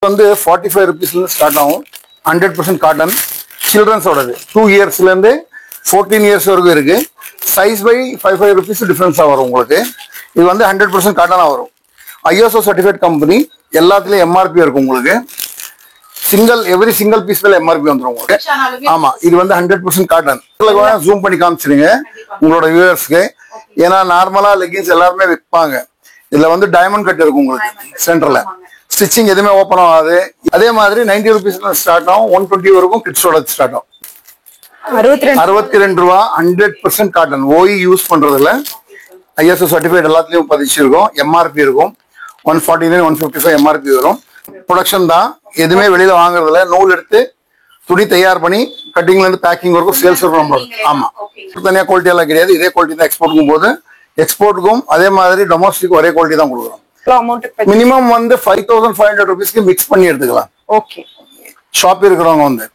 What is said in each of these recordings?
வந்து 45 rupeesல ஸ்டார்ட் ஆகும். 100% காட்டன். சில்ட்ரன்ஸோடது 2 yearsல இருந்து 14 years வரைக்கும் இருக்கு. சைஸ் பை 55 rupees டிஃபரன்ஸா வரும் உங்களுக்கு. இது வந்து 100% காட்டனா வரும். ISO certified company. எல்லாத்துலயும் MRP இருக்கும் உங்களுக்கு. எவ்ரி சிங்கிள் பீஸ் மேல MRP வந்துரும் உங்களுக்கு. ஆமா, இது வந்து 100% காட்டன். ஜூம் பண்ணி காமிச்சிருங்க உங்களோட வியூவர்ஸ்க்கு. ஏன்னா நார்மலா லெகின்ஸ் எல்லாருமே விற்பாங்க. இதுல வந்து டைமண்ட் கட் இருக்கும் உங்களுக்கு சென்டர்ல. ஸ்டிச்சிங் எதுவுமே ஓப்பன் ஆகாது. அதே மாதிரி 90 rupees ஸ்டார்ட் ஆகும். 120 வரைக்கும் கிட்ஸோட ஸ்டார்ட் ஆகும். 62 ரூபா. 100% காட்டன். ஓய் யூஸ் பண்றதுல ISO சர்டிஃபைட் எல்லாத்துலயும் பதிச்சிருக்கும். MRP இருக்கும். 149 155 MRP வரும். ப்ரொடக்ஷன் தான். எதுவுமே வெளியில வாங்குறதுல நூல் எடுத்து துணி தயார் பண்ணி கட்டிங்ல இருந்து பேக்கிங் வரைக்கும் சேல்ஸ் இருக்கும் நம்மளுக்கு. ஆமா, தனியா குவாலிட்டி எல்லாம் கிடையாது. இதே குவாலிட்டி தான் எக்ஸ்போர்ட்டுக்கும் போது எக்ஸ்போர்ட்டுக்கும் அதே மாதிரி டொமஸ்டிக் ஒரே குவாலிட்டி தான் கொடுக்குறோம். மினிமம் வந்து 5500 rupeesக்கு மிக்ஸ் பண்ணி எடுத்துக்கலாம். ஓகே, ஷாப் இருக்கிறவங்க வந்து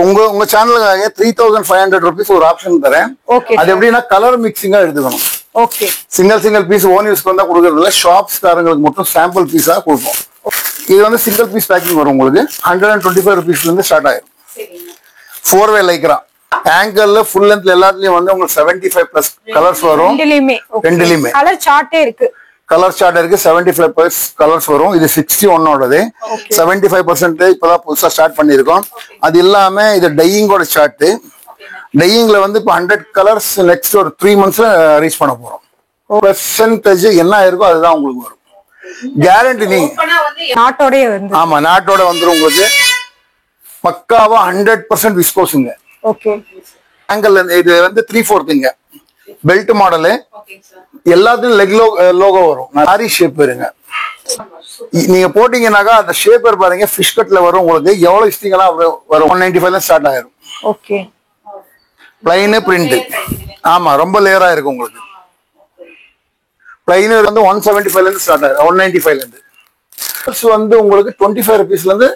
உங்க சேனலுக்காக 3500 rupees ஒரு ஆப்ஷன் தரேன். அது எப்படின்னா கலர் மிக்சிங்கா எடுத்துக்கணும். ஓகே, சிங்கிள் பீஸ் ஓன் யூஸ்க்கு வந்தா கொடுக்கறதுல ஷாப்ஸ் காரங்களுக்கு மட்டும் சாம்பிள் பீஸா கொடுப்போம். இது வந்து சிங்கிள் பீஸ் பேக்கிங் வரும் உங்களுக்கு. 125 rupeesல இருந்து ஸ்டார்ட் ஆயிரும். 4-way லைக்ரா ஆங்கிள் ஃபுல் லென்த்ல எல்லாத்துலயும் வந்து உங்களுக்கு 75+ கலர்ஸ் வரும். ரெண்டுலயுமே கலர் சார்ட்டே இருக்கு. கலர் சார்ட் இருக்கு. 75+ கலர்ஸ் வரும். இது 61 ஓடது. 75% இப்பதான் புதுசா ஸ்டார்ட் பண்ணிருக்கோம். அது இல்லாம இது டையிங்கோட சார்ட். டையிங்ல வந்து இப்போ 100 கலர்ஸ் நெக்ஸ்ட் ஒரு 3 monthsல ரீச் பண்ண போறோம். பெர்சன்டேஜ் என்ன இருக்கோ அதுதான் உங்களுக்கு வரும். கேரண்டி நீங்க நாட்டோட வந்து ஆமா நாட்டோட வந்துரும் உங்களுக்கு. பக்காவா 100% விஸ்கோஸ்ங்க. ஓகே, ஆங்கிள் இது வந்து 3/4 பெல்ட் மாடலு. எல்லாத்துலயும் லெக் லோகோ வரும். நாரி ஷேப் வருங்க. நீங்க போட்டீங்கன்னாக்கா அந்த ஷேப்பர் பாருங்க ஃபிஷ் கட்ல வரும் உங்களுக்கு. எவ்வளவு இஸ்டிங்களா வரும். 195ல ஸ்டார்ட் ஆயிரும். Okay, plain print. ஆமா, ரொம்ப லேயரா இருக்கும் உங்களுக்கு. பிளைன் வந்து 175ல இருந்து ஸ்டார்ட் ஆயிரும். 195ல இருந்து வந்து உங்களுக்கு 25 rupeesல இருந்து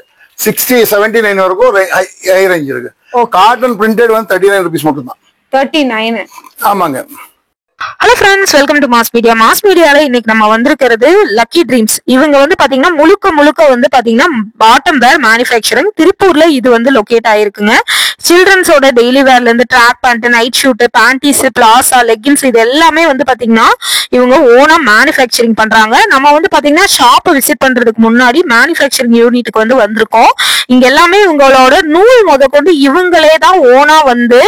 79 வரைக்கும் ஹை ரேஞ்ச் இருக்கு. காட்டன் பிரிண்டட் வந்து 39 rupees மட்டும் தான். 39. ஆமாங்க. Hello friends, welcome to mass media. Mass மீடியால இன்னைக்கு நம்ம வந்திருக்கிறது லக்கி ட்ரீம்ஸ். இவங்க வந்து பாத்தீங்கன்னா முழுக்க வந்து பாத்தீங்கன்னா பாட்டம் வேர் மேனுஃபேக்சரிங். திருப்பூர்ல இது வந்து லொகேட் ஆயிருக்குங்க. சில்ட்ரன்ஸோட டெய்லி வேர்ல இருந்து track pant, night suit, panties, palazzo, leggings இது எல்லாமே வந்து பாத்தீங்கன்னா இவங்க ஓனா மேனுஃபேக்சரிங் பண்றாங்க. நம்ம வந்து பாத்தீங்கன்னா ஷாப் விசிட் பண்றதுக்கு முன்னாடி மேனுஃபேக்சரிங் யூனிட்டுக்கு வந்து வந்திருக்கோம். இங்க எல்லாமே இவங்களோட நூல் முதற்கொண்டு இவங்களே தான் ஓனா வந்து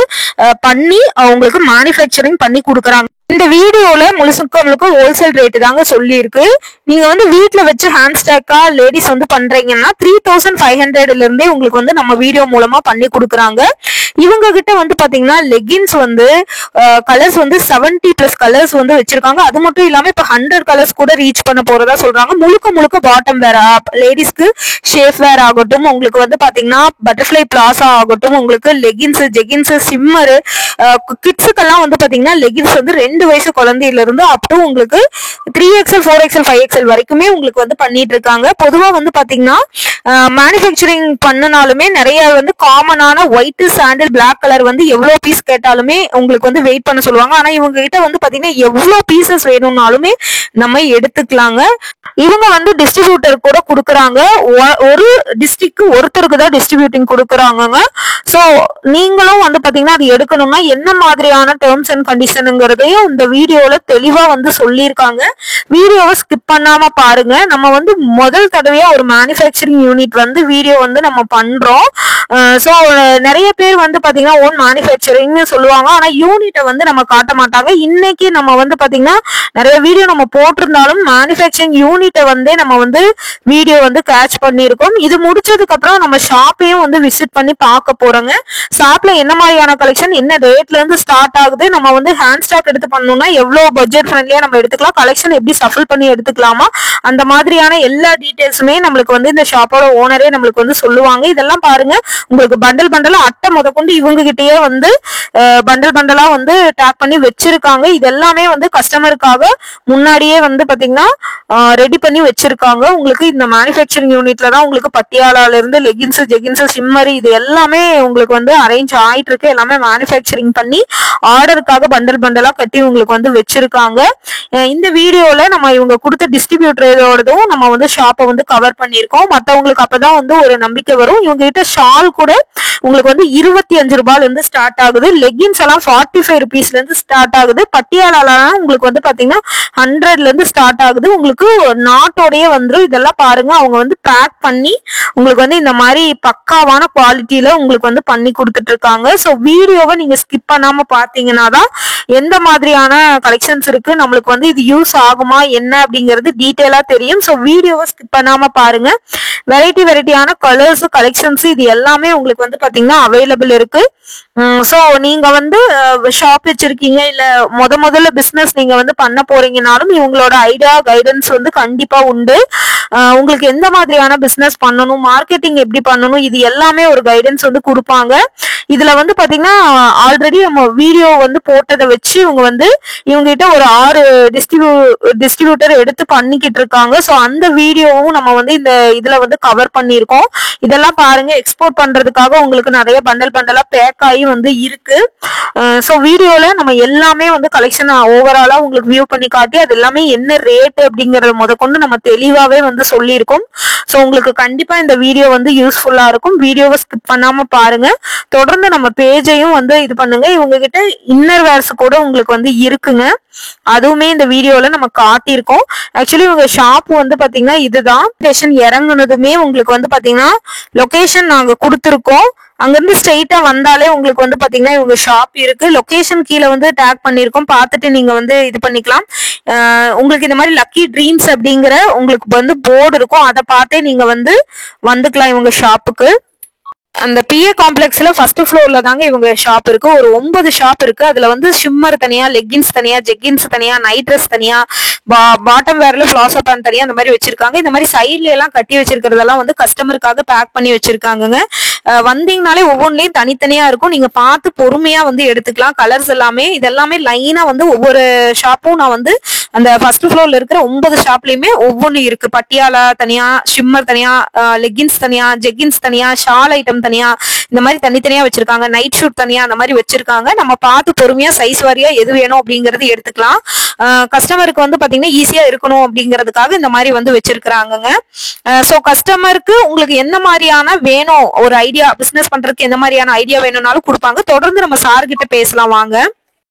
பண்ணி அவங்களுக்கு மேனுஃபேக்சரிங் பண்ணி கொடுக்குறாங்க. இந்த வீடியோல முழுக்க ஹோல்சேல் ரேட்டு தாங்க சொல்லி இருக்கு. நீங்க வந்து வீட்டுல வச்சு ஹேண்ட் ஸ்டாக்கா லேடிஸ் வந்து பண்றீங்கன்னா 3500ல இருந்தே உங்களுக்கு வந்து நம்ம வீடியோ மூலமா பண்ணி கொடுக்குறாங்க. இவங்க கிட்ட வந்து பாத்தீங்கன்னா லெகின்ஸ் வந்து கலர்ஸ் வந்து 70+ கலர்ஸ் வந்து வச்சிருக்காங்க. அது மட்டும் இல்லாம இப்ப 100 கலர்ஸ் கூட ரீச் பண்ண போறதா சொல்றாங்க. முழுக்க பாட்டம் வேர், லேடிஸ்க்கு ஷேப் வேர் ஆகட்டும், உங்களுக்கு வந்து பாத்தீங்கன்னா பட்டர்ஃபிளை பிளாசா ஆகட்டும், உங்களுக்கு லெகின்ஸ், ஜெகின்ஸ், சிம்மர், கிட்ஸுக்கெல்லாம் வந்து பாத்தீங்கன்னா லெகின்ஸ் வந்து 2 வயசு குழந்தையில இருந்து அப் டு உங்களுக்கு 3XL 4XL 5XL வரைக்குமே உங்களுக்கு வந்து பண்ணிட்டு இருக்காங்க. பொதுவா வந்து பாத்தீங்கன்னா மேனுஃபேக்சரிங் பண்ணனாலுமே நிறைய வந்து காமனான ஒயிட், சாண்டில், பிளாக் கலர் வந்து எவ்வளவு பீஸ் கேட்டாலுமே உங்களுக்கு வந்து வெயிட் பண்ண சொல்லுவாங்க. ஆனா இவங்க கிட்ட வந்து பாத்தீங்கன்னா எவ்வளவு பீசஸ் வேணும்னாலுமே நம்ம எடுத்துக்கலாங்க. இவங்க வந்து டிஸ்ட்ரிபியூட்டர் கூட கொடுக்குறாங்க. ஒரு டிஸ்ட்ரிக்ட் ஒருத்தருக்கு தான் டிஸ்ட்ரிபியூட்டிங் கொடுக்குறாங்க. சோ நீங்களும் வந்து பாத்தீங்கன்னா அது எடுக்கணும்னா என்ன மாதிரியான டேர்ம்ஸ் அண்ட் கண்டிஷனுங்கிறதையும் இந்த வீடியோல தெளிவா வந்து சொல்லியிருக்காங்க. வீடியோவை ஸ்கிப் பண்ணாம பாருங்க. நம்ம வந்து முதல் தடவையா ஒரு மேனுஃபேக்சரிங் யூனிட் வந்து வீடியோ வந்து நம்ம பண்றோம். சோ நிறைய பேர் வந்து பாத்தீங்கன்னா ஓன் மேனுஃபேக்சரிங் சொல்லுவாங்க. ஆனா யூனிட்டை வந்து நம்ம காட்ட மாட்டாங்க. இன்னைக்கு நம்ம வந்து பாத்தீங்கன்னா நிறைய வீடியோ நம்ம போட்டிருந்தாலும் மேனுஃபேக்சரிங் யூனிட்டை வந்து நம்ம வந்து வீடியோ வந்து கேட்ச் பண்ணியிருக்கோம். இது முடிச்சதுக்கு அப்புறம் நம்ம ஷாப்பையும் வந்து விசிட் பண்ணி பார்க்க போறோங்க. ஷாப்ல என்ன மாதிரியான கலெக்ஷன், என்ன ரேட்ல இருந்து ஸ்டார்ட் ஆகுது, நம்ம வந்து ஹேண்ட் ஸ்டாக் எடுத்து பண்ணணும்னா எவ்வளவு பட்ஜெட் ஃப்ரெண்ட்லியா நம்ம எடுத்துக்கலாம், கலெக்ஷன் எப்படி சஃபில் பண்ணி எடுத்துக்கலாமா, அந்த மாதிரியான எல்லா டீடைல்ஸுமே நம்மளுக்கு வந்து இந்த ஷாப்போட ஓனரே நம்மளுக்கு வந்து சொல்லுவாங்க. இதெல்லாம் பாருங்க. உங்களுக்கு பண்டல் பண்டலா அட்டை முதற்கொண்டு இவங்க கிட்டயே வந்து பண்டல் பண்டலா வந்து டேக் பண்ணி வச்சிருக்காங்க. இது எல்லாமே வந்து கஸ்டமருக்காக முன்னாடியே வந்து பாத்தீங்கன்னா ரெடி பண்ணி வச்சிருக்காங்க. உங்களுக்கு இந்த மேனுஃபேக்சரிங் யூனிட்ல தான் உங்களுக்கு பட்டியாலால இருந்து லெகின்ஸ், ஜெகின்ஸ், ஷிம்மர் இது எல்லாமே உங்களுக்கு வந்து அரேஞ்ச் ஆயிட்டு இருக்கு. எல்லாமே மேனுஃபேக்சரிங் பண்ணி ஆர்டருக்காக பண்டல் பண்டலா கட்டி உங்களுக்கு வந்து வச்சிருக்காங்க. இந்த வீடியோல நம்ம இவங்க கொடுத்த டிஸ்ட்ரிபியூட்டரோடதும் நம்ம வந்து ஷாப்பை வந்து கவர் பண்ணியிருக்கோம். மற்றவங்களுக்கு அப்பதான் வந்து ஒரு நம்பிக்கை வரும். இவங்க கிட்ட ஷால் கூட உங்களுக்கு வந்து 25 ரூபாயில இருந்து ஸ்டார்ட் ஆகுது. லெகின்ஸ் எல்லாம் 45 ருபீஸ்ல இருந்து ஸ்டார்ட் ஆகுது. பட்டியாலாம் உங்களுக்கு வந்து பாத்தீங்கன்னா 100ல இருந்து ஸ்டார்ட் ஆகுது. உங்களுக்கு நாட்டோடய வந்துடும். இதெல்லாம் பாருங்க, அவங்க வந்து பேக் பண்ணி உங்களுக்கு வந்து இந்த மாதிரி பக்காவான குவாலிட்டியில உங்களுக்கு வந்து பண்ணி கொடுத்துட்டு இருக்காங்க. ஸோ வீடியோவை நீங்க ஸ்கிப் பண்ணாம பாத்தீங்கன்னா தான் எந்த மாதிரியான கலெக்ஷன்ஸ் இருக்கு, நம்மளுக்கு வந்து இது யூஸ் ஆகுமா என்ன அப்படிங்கிறது டீட்டெயிலா தெரியும். ஸோ வீடியோவை ஸ்கிப் பண்ணாம பாருங்க. வெரைட்டியான கலர்ஸ், கலெக்ஷன்ஸ் இது எல்லாமே உங்களுக்கு வந்து பாத்தீங்கன்னா அவைலபிள் இருக்கு. ஸோ நீங்க வந்து ஷாப் வச்சிருக்கீங்க, இல்ல முதல்ல பிசினஸ் நீங்க வந்து பண்ண போறீங்கனாலும் இவங்களோட ஐடியா கைடன்ஸ் வந்து கண்டிப்பா உண்டு. உங்களுக்கு எந்த மாதிரியான பிசினஸ் பண்ணணும், மார்க்கெட்டிங் எப்படி பண்ணணும், இது எல்லாமே ஒரு கைடன்ஸ் வந்து கொடுப்பாங்க. இதுல வந்து பாத்தீங்கன்னா ஆல்ரெடி நம்ம வீடியோ வந்து போட்டதை வச்சு இவங்க வந்து இவங்க கிட்ட ஒரு 6 டிஸ்ட்ரிபியூட்டர் எடுத்து பண்ணிக்கிட்டு இருக்காங்க. ஸோ அந்த வீடியோவும் நம்ம வந்து இந்த இதுல வந்து கவர் பண்ணியிருக்கோம். இதெல்லாம் பாருங்க, எக்ஸ்போர்ட் பண்றதுக்காக உங்களுக்கு நிறைய பண்டலா பேக் ஆகி வந்து இருக்கு. ஸோ வீடியோல நம்ம எல்லாமே வந்து கலெக்ஷன் ஓவராலா உங்களுக்கு வியூ பண்ணி காட்டி அது எல்லாமே என்ன ரேட் அப்படிங்கறத முதற்கொண்டு நம்ம தெளிவாவே வந்து சொல்லியிருக்கோம். ஸோ உங்களுக்கு கண்டிப்பா இந்த வீடியோ வந்து யூஸ்ஃபுல்லா இருக்கும். வீடியோவை ஸ்கிப் பண்ணாம பாருங்க. தொடர்ந்து நம்ம பேஜையும் வந்து இது பண்ணுங்க. இவங்க கிட்ட இன்னர் வேர்ஸ் கூட உங்களுக்கு வந்து இருக்குங்க. அதுவுமே இந்த வீடியோல நம்ம காட்டியிருக்கோம். ஆக்சுவலி உங்க ஷாப் வந்து பாத்தீங்கன்னா இதுதான். ஸ்டேஷன் இறங்குனதுமே உங்களுக்கு வந்து பாத்தீங்கன்னா லொகேஷன் நாங்க கொடுத்துருக்கோம். அங்கிருந்து ஸ்ட்ரெயிட்டா வந்தாலே உங்களுக்கு வந்து பாத்தீங்கன்னா இவங்க ஷாப் இருக்கு. லொகேஷன் கீழே வந்து டேக் பண்ணிருக்கோம், பார்த்துட்டு நீங்க வந்து இது பண்ணிக்கலாம். உங்களுக்கு இந்த மாதிரி லக்கி ட்ரீம்ஸ் அப்படிங்கிற உங்களுக்கு வந்து போர்டு இருக்கும், அதை பார்த்தே நீங்க வந்து வந்துக்கலாம் இவங்க ஷாப்புக்கு. அந்த பிஏ காம்ப்ளெக்ஸ்ல ஃபர்ஸ்ட் ஃப்ளோர்ல தாங்க இவங்க ஷாப் இருக்கு. ஒரு 9 ஷாப் இருக்கு. அதுல வந்து ஷிம்மர் தனியா, லெகின்ஸ் தனியா, ஜெகின்ஸ் தனியா, நைட் ட்ரெஸ் தனியா, பாட்டம் வேர்ல பிளாசோ பேண்ட் தனியா அந்த மாதிரி வச்சிருக்காங்க. இந்த மாதிரி சைட்ல எல்லாம் கட்டி வச்சிருக்கிறதெல்லாம் வந்து கஸ்டமருக்காக பேக் பண்ணி வச்சிருக்காங்க. வந்தீங்கனாலே ஒவ்வொன்றிலையும் தனித்தனியா இருக்கும். நீங்க பார்த்து பொறுமையா வந்து எடுத்துக்கலாம். கலர்ஸ் எல்லாமே இதெல்லாமே லைனா வந்து ஒவ்வொரு ஷாப்பும் நான் வந்து அந்த ஃபர்ஸ்ட் ஃப்ளோர்ல இருக்கிற 9 ஷாப்லயுமே ஒவ்வொன்னு இருக்கு. பட்டியாலா தனியா, ஷிம்மர் தனியா, லெகின்ஸ் தனியா, ஜெகின்ஸ் தனியா, ஷால் ஐட்டம் தனியா, இந்த மாதிரி தனித்தனியா வச்சிருக்காங்க. நைட் ஷூட் தனியா அந்த மாதிரி வச்சிருக்காங்க. நம்ம பார்த்து பொறுமையா சைஸ் வாரியா எது வேணும் அப்படிங்கறது எடுத்துக்கலாம். கஸ்டமருக்கு வந்து பாத்தீங்கன்னா ஈஸியா இருக்கணும் அப்படிங்கிறதுக்காக இந்த மாதிரி வந்து வச்சிருக்காங்க. சோ கஸ்டமருக்கு உங்களுக்கு என்ன மாதிரியான வேணும், ஒரு ஐடியா பிசினஸ் பண்றதுக்கு எந்த மாதிரியான ஐடியா வேணும்னாலும் கொடுப்பாங்க. தொடர்ந்து நம்ம சார் கிட்ட பேசலாம் வாங்க.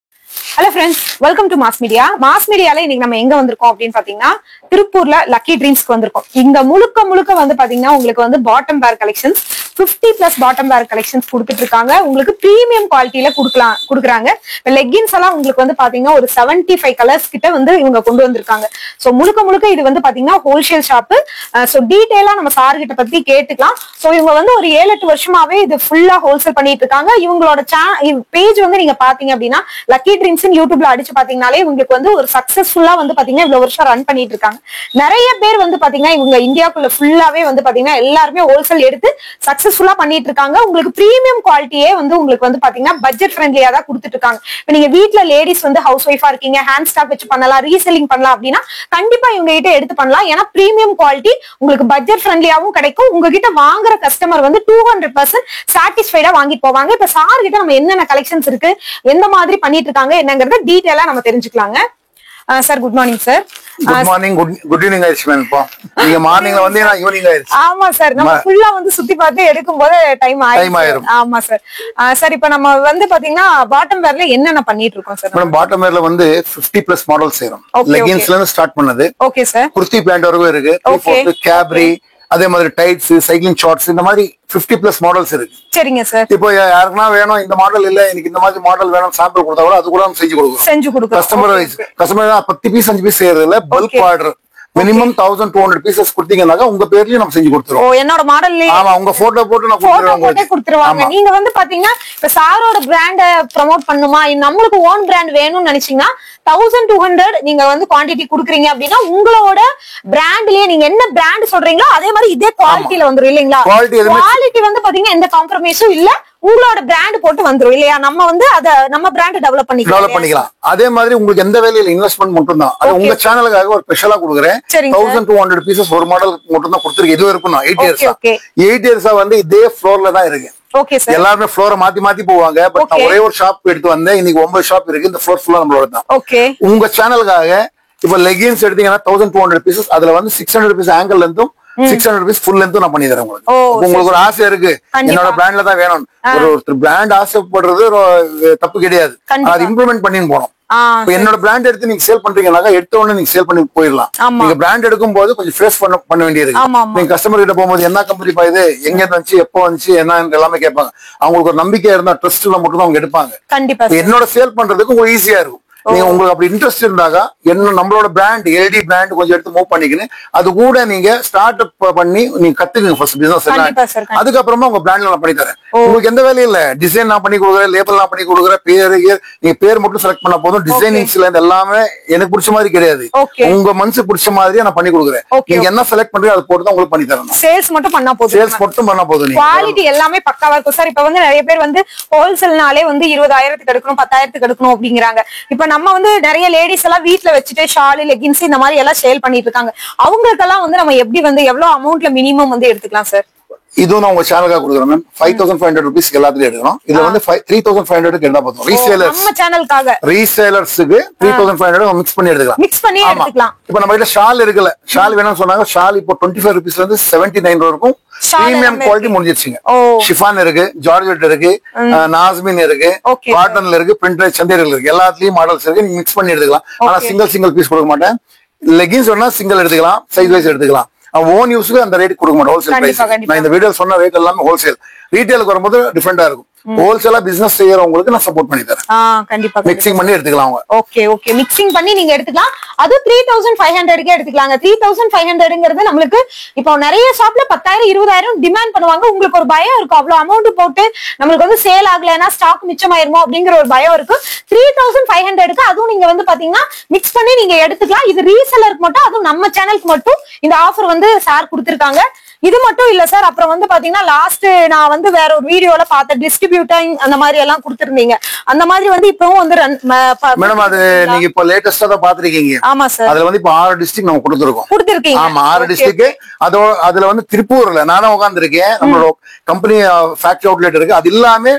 Hello friends, welcome to mass media. Mass மீடியால இன்னைக்கு நம்ம எங்க வந்திருக்கோம் அப்படின்னு பாத்தீங்கன்னா திருப்பூர்ல லக்கி ட்ரீம்ஸ்க்கு வந்திருக்கோம். இங்க முழுக்க வந்து பாத்தீங்கன்னா உங்களுக்கு வந்து பாட்டம் பேர் கலெக்ஷன்ஸ் 50+ பாட்டம் பேர் கலெக்ஷன்ஸ் கொடுத்துட்டு இருக்காங்க. உங்களுக்கு பிரீமியம் குவாலிட்டியில கொடுக்குறாங்க. லெகின்ஸ் எல்லாம் உங்களுக்கு வந்து பாத்தீங்கன்னா ஒரு 75 கலர்ஸ் கிட்ட வந்து இவங்க கொண்டு வந்திருக்காங்க. சோ முழுக்க இது வந்து பாத்தீங்கன்னா ஹோல்சேல் ஷாப். சோ டீடைலா நம்ம சார் கிட்ட பத்தி கேட்டுக்கலாம். சோ இவங்க வந்து ஒரு 7-8 வருஷமாவே இது ஃபுல்லா ஹோல்சேல் பண்ணிட்டு இருக்காங்க. இவங்களோட பேஜ் வந்து நீங்க பாத்தீங்க அப்படின்னா லக்கி ட்ரீம்ஸ் யூடியூப்ல அடிச்சு பாத்தீங்கன்னாலே உங்களுக்கு வந்து ஒரு சக்சஸ்ஃபுல்லா வந்து பாத்தீங்கன்னா இவ்வளவு வருஷம் ரன் பண்ணிட்டு இருக்காங்க. நிறைய பேர் வந்து பாத்தீங்கன்னா இவங்க இந்தியாக்குள்ள ஃபுல்லாவே வந்து பாத்தீங்கன்னா எல்லாருமே ஹோல்சேல் எடுத்து சக்சஸ்ஃபுல்லா பண்ணிட்டு இருக்காங்க. உங்களுக்கு பிரீமியம் குவாலிட்டியே வந்து உங்களுக்கு வந்து பாத்தீங்கன்னா பட்ஜெட் ஃப்ரெண்ட்லியா தான் கொடுத்துட்டு இருக்காங்க. இப்ப நீங்க வீட்ல லேடிஸ் வந்து ஹவுஸ் ஒய்ஃபா இருக்கீங்க, ஹேண்ட் ஸ்டாக் வச்சு பண்ணலாம், ரீசெல்லிங் பண்ணலாம் அப்படின்னா கண்டிப்பா இவங்க கிட்ட எடுத்து பண்ணலாம். ஏன்னா பிரீமியம் குவாலிட்டி உங்களுக்கு பட்ஜெட் ஃப்ரெண்ட்லியாவும் கிடைக்கும். உங்ககிட்ட வாங்குற கஸ்டமர் வந்து 200% சாட்டிஸ்ஃபைடா வாங்கிட்டு போவாங்க. இப்ப சார் கிட்ட நம்ம என்னென்ன கலெக்ஷன்ஸ் இருக்கு, எந்த மாதிரி பண்ணிட்டு இருக்காங்க என்னங்கறத டீடைலா நம்ம தெரிஞ்சுக்கலாங்க. Sir good morning sir. Good morning, good evening ஆயிடுச்சு மேம். இப்போ நீங்க மார்னிங்ல வந்து நான் ஈவினிங் ஆயிடுச்சு. ஆமா சார், நம்ம ஃபுல்லா வந்து சுத்தி பார்த்து எடுக்கும்போது டைம் ஆயிடும். ஆமா சார். சார் இப்போ நம்ம வந்து பாத்தீங்கன்னா பாட்டம் வேர்ல என்னென்ன பண்ணிட்டு இருக்கோம் சார்? மேடம் பாட்டம் வேர்ல வந்து 50+ மாடல் செய்றோம். லெகின்ஸ்ல இருந்து ஸ்டார்ட் பண்ணது. Okay sir. குர்த்தி பேண்ட் வரைக்கும் இருக்கு. கேப்ரி, அதே மாதிரி டைட்ஸ், சைக்கிளிங் ஷார்ட்ஸ், இந்த மாதிரி 50+ மாடல்ஸ் இருக்கு. சரிங்க சார். இப்போ யாருக்குன்னா வேணும் இந்த மாடல் இல்ல எனக்கு இந்த மாதிரி மாடல் வேணும் சாம்பிள் கொடுத்தா கூட அது கூட நம்ம செஞ்சு கொடுக்குறோம். கஸ்டமர் 10 பீஸ் 5 பீஸ் செய்யறது இல்ல, பல்க் ஆர்டர் மினிமம் 1200 பீசஸ் கொடுத்தீங்கன்னாக்கா உங்க பேர்லயும் நம்ம செஞ்சு கொடுத்துருவோம். என்னோட மாடல்ல ஆமா, உங்க போட்டோ போட்டு நான் கொடுத்துருவாங்க. நீங்க வந்து பாத்தீங்கன்னா இப்ப சாரோட பிராண்ட ப்ரோமோட் பண்ணுமா, நம்மளுக்கு ஓன் பிராண்ட் வேணும்னு நினைச்சீங்கன்னா 1200 நீங்க வந்து குவாண்டிட்டி குடுக்குறீங்க அப்படின்னா உங்களோட பிராண்ட்லயே நீங்க என்ன பிராண்ட் சொல்றீங்களோ அதே மாதிரி இதே குவாலிட்டில வந்துரும் இல்லீங்களா? குவாலிட்டி வந்து பாத்தீங்கன்னா எந்த காம்ப்ரமைஸும் இல்ல, உங்களோட பிராண்ட் போட்டு வந்துரும் இல்லையா? நம்ம வந்து அத நம்ம பிராண்ட் டெவலப் பண்ணிக்கலாம். அதே மாதிரி உங்களுக்கு எந்த வேலையில இன்வெஸ்ட்மெண்ட் மட்டும் தான். அது உங்க சேனலுக்காக ஒரு ஸ்பெஷலா கொடுக்குறேன். 1200 பீசஸ் ஒரு மாடல் மட்டும் தான் கொடுத்துருக்கு. இது வரைக்கும் 8 இயர்ஸா வந்து இதே ஃப்ளோர்ல தான் இருக்கு. எல்லாருமே ஃப்ளோரை மாத்தி போவாங்க. பட் நான் ஒரே ஒரு ஷாப் எடுத்து வந்தேன். இன்னைக்கு 9 ஷாப் இருக்கு. இந்த ஃப்ளோர் ஃபுல்லா நம்மளோட தான். உங்க சேனலுக்காக இப்ப லெகின்ஸ் எடுத்தீங்கன்னா 1200 பீசஸ், அதுல வந்து 600 பீஸ் ஆங்கிள் லென்த்தும் 600 பீஸ் ஃபுல் லென்த்தும் நான் பண்ணி தரேன் உங்களுக்கு. உங்களுக்கு ஒரு ஆசை இருக்கு என்னோட பிராண்ட்ல தான் வேணும், ஒருத்தர் பிராண்ட் ஆசைப்படுறது தப்பு கிடையாது. அது இம்ப்ளிமெண்ட் பண்ணின்னு போனோம். என்னோட பிராண்ட் எடுத்து நீங்க சேல் பண்றீங்கன்னாக்கா எடுத்த உடனே நீங்க சேல் பண்ணி போயிடலாம். நீங்க பிராண்ட் எடுக்கும் போது கொஞ்சம் ஃபேஸ் பண்ண வேண்டியது. நீங்க கஸ்டமர் கிட்ட போகும்போது என்ன கம்பெனி பா இது, எங்க வந்துச்சு, எப்போ வந்துச்சு, என்ன எல்லாமே கேட்பாங்க. அவங்களுக்கு ஒரு நம்பிக்கை இருந்தா ட்ரஸ்ட்ல மட்டும் தான் அவங்க எடுப்பாங்க. என்னோட சேல் பண்றதுக்கு உங்களுக்கு ஈஸியா இருக்கும். நீங்க உங்களுக்கு அப்படி இன்ட்ரெஸ்ட் இருந்தாக்கா என்ன நம்மளோட பிராண்ட் எல்டி பிராண்ட் கொஞ்சம் எடுத்து மூவ் பண்ணிக்கின்னு அது கூட நீங்க ஸ்டார்ட் அப் பண்ணி நீங்க கத்துக்குங்க ஃபர்ஸ்ட் பிசினஸ். அதுக்கப்புறமா உங்க பிராண்ட்ல நான் பண்ணி தரேன். உங்களுக்கு எந்த வேலையும் இல்ல, டிசைன் நான் பண்ணி கொடுக்குறேன், லேபிள் நான் பண்ணி கொடுக்குறேன். நீங்க பேர் மட்டும் செலக்ட் பண்ண போதும். டிசைனிங்ஸ்ல இருந்து எல்லாமே எனக்கு பிடிச்ச மாதிரி கிடையாது, உங்க மனசுக்கு பிடிச்ச மாதிரியே நான் பண்ணி கொடுக்குறேன். நீங்க என்ன செலக்ட் பண்றீங்க அதை போட்டு தான் உங்களுக்கு பண்ணி தரணும். சேல்ஸ் மட்டும் பண்ணா போதும். சேல்ஸ் மட்டும் பண்ணா போதும். குவாலிட்டி எல்லாமே பக்காவா இருக்கும் சார். இப்ப வந்து நிறைய பேர் வந்து ஹோல்சேல்னாலே வந்து 20,000 எடுக்கணும், 10,000 எடுக்கணும் அப்படிங்கிறாங்க. இப்ப நம்ம வந்து நிறைய லேடிஸ் எல்லாம் வீட்டுல வச்சுட்டு ஷால், லெகின்ஸ் இந்த மாதிரி எல்லாம் சேல் பண்ணிட்டு இருக்காங்க. அவங்களுக்கெல்லாம் வந்து நம்ம எப்படி வந்து எவ்வளவு அமௌண்ட்ல மினிமம் வந்து எடுத்துக்கலாம் சார்? இதுவும் நான் உங்க சேனலுக்காக கொடுக்குறேன் மேம். 5,500 rupees எல்லாத்துலயும் எடுக்கணும். இதுல வந்து 3,500 எடுத்தா போதும். ரீசேலர்ஸ் நம்ம சேனலுக்காக ரீசேலர்ஸ்க்கு 3,500 மிக்ஸ் பண்ணி எடுத்துக்கலாம். இப்ப நம்ம கிட்ட ஷால் இருக்குல்ல, ஷால் வேணும்னு சொன்னாங்க. ஷால் இப்போ 25 rupees இருந்து 79 வரைக்கும் பிரீமியம் குவாலிட்டி முடிஞ்சிருச்சுங்க. ஷிஃபான் இருக்கு, ஜார்ஜெட் இருக்கு, நாஸ்மின் இருக்கு, காட்டன்ல இருக்கு, பிரிண்டட் சந்தேரிகள் இருக்கு. எல்லாத்துலயும் மாடல்ஸ் இருக்கு. நீங்க மிக்ஸ் பண்ணி எடுத்துக்கலாம். ஆனா சிங்கிள் பீஸ் கொடுக்க மாட்டேன். லெகின்ஸ் வேணா சிங்கிள் எடுத்துக்கலாம், சைஸ் வைஸ் எடுத்துக்கலாம். ஓன் யூஸ்க்கு அந்த ரேட் கொடுக்க மாட்டோம். Wholesale price. நான் இந்த வீடியோ சொன்ன ரேட் எல்லாமே ஹோல்சேல். ரீட்டைலுக்கு வரும்போது டிஃபரெண்டா இருக்கும். ஹோல்சேலா பிசினஸ் செய்யறவங்களுக்கு நான் சப்போர்ட் பண்ணி தரேன். கண்டிப்பா மிக்சிங் பண்ணி எடுத்துக்கலாம். ஓகே மிக்சிங் பண்ணி நீங்க எடுத்துக்கலாம். அது 3,500 எடுத்துக்கலாங்க. 3,500ங்கிறது நம்மளுக்கு இப்போ நிறைய ஷாப்ல 10,000 20,000 டிமாண்ட் பண்ணுவாங்க. உங்களுக்கு ஒரு பயம் இருக்கும், அவ்வளவு அமௌண்ட் போட்டு நம்மளுக்கு வந்து சேல் ஆகலைன்னா ஸ்டாக் மிச்சமாயிருமோ அப்படிங்கிற ஒரு பயம் இருக்கும். 3,500க்கு அதுவும் நீங்க வந்து பாத்தீங்கன்னா மிக்ஸ் பண்ணி நீங்க எடுத்துக்கலாம். இது ரீசெலருக்கு மட்டும், அதுவும் நம்ம சேனலுக்கு மட்டும் இந்த ஆஃபர் வந்து சார் கொடுத்திருக்காங்க. இது மட்டும் இல்ல சார், அப்புறம் வந்து பாத்தீங்கன்னா லாஸ்ட் நான் வந்து வேற ஒரு வீடியோல பார்த்த டிஸ்ட்ரிபியூட்டிங் அந்த மாதிரி எல்லாம் கொடுத்திருந்தீங்க. அந்த மாதிரி வந்து இப்பவும் வந்து மேடம் அது நீங்க இப்ப லேட்டஸ்டா தான் பாத்துருக்கீங்க. ஆமா சார். அதுல வந்து இப்ப 6 டிஸ்ட்ரிக்ட் நம்ம கொடுத்திருக்கோம். ஆமா 6 டிஸ்ட்ரிக்ட். அதுல வந்து திருப்பூர்ல நானும் உட்கார்ந்து இருக்கேன். நம்மளோட கம்பெனி ஃபேக்டரி அவுட்லெட் இருக்கு. அது இல்லாம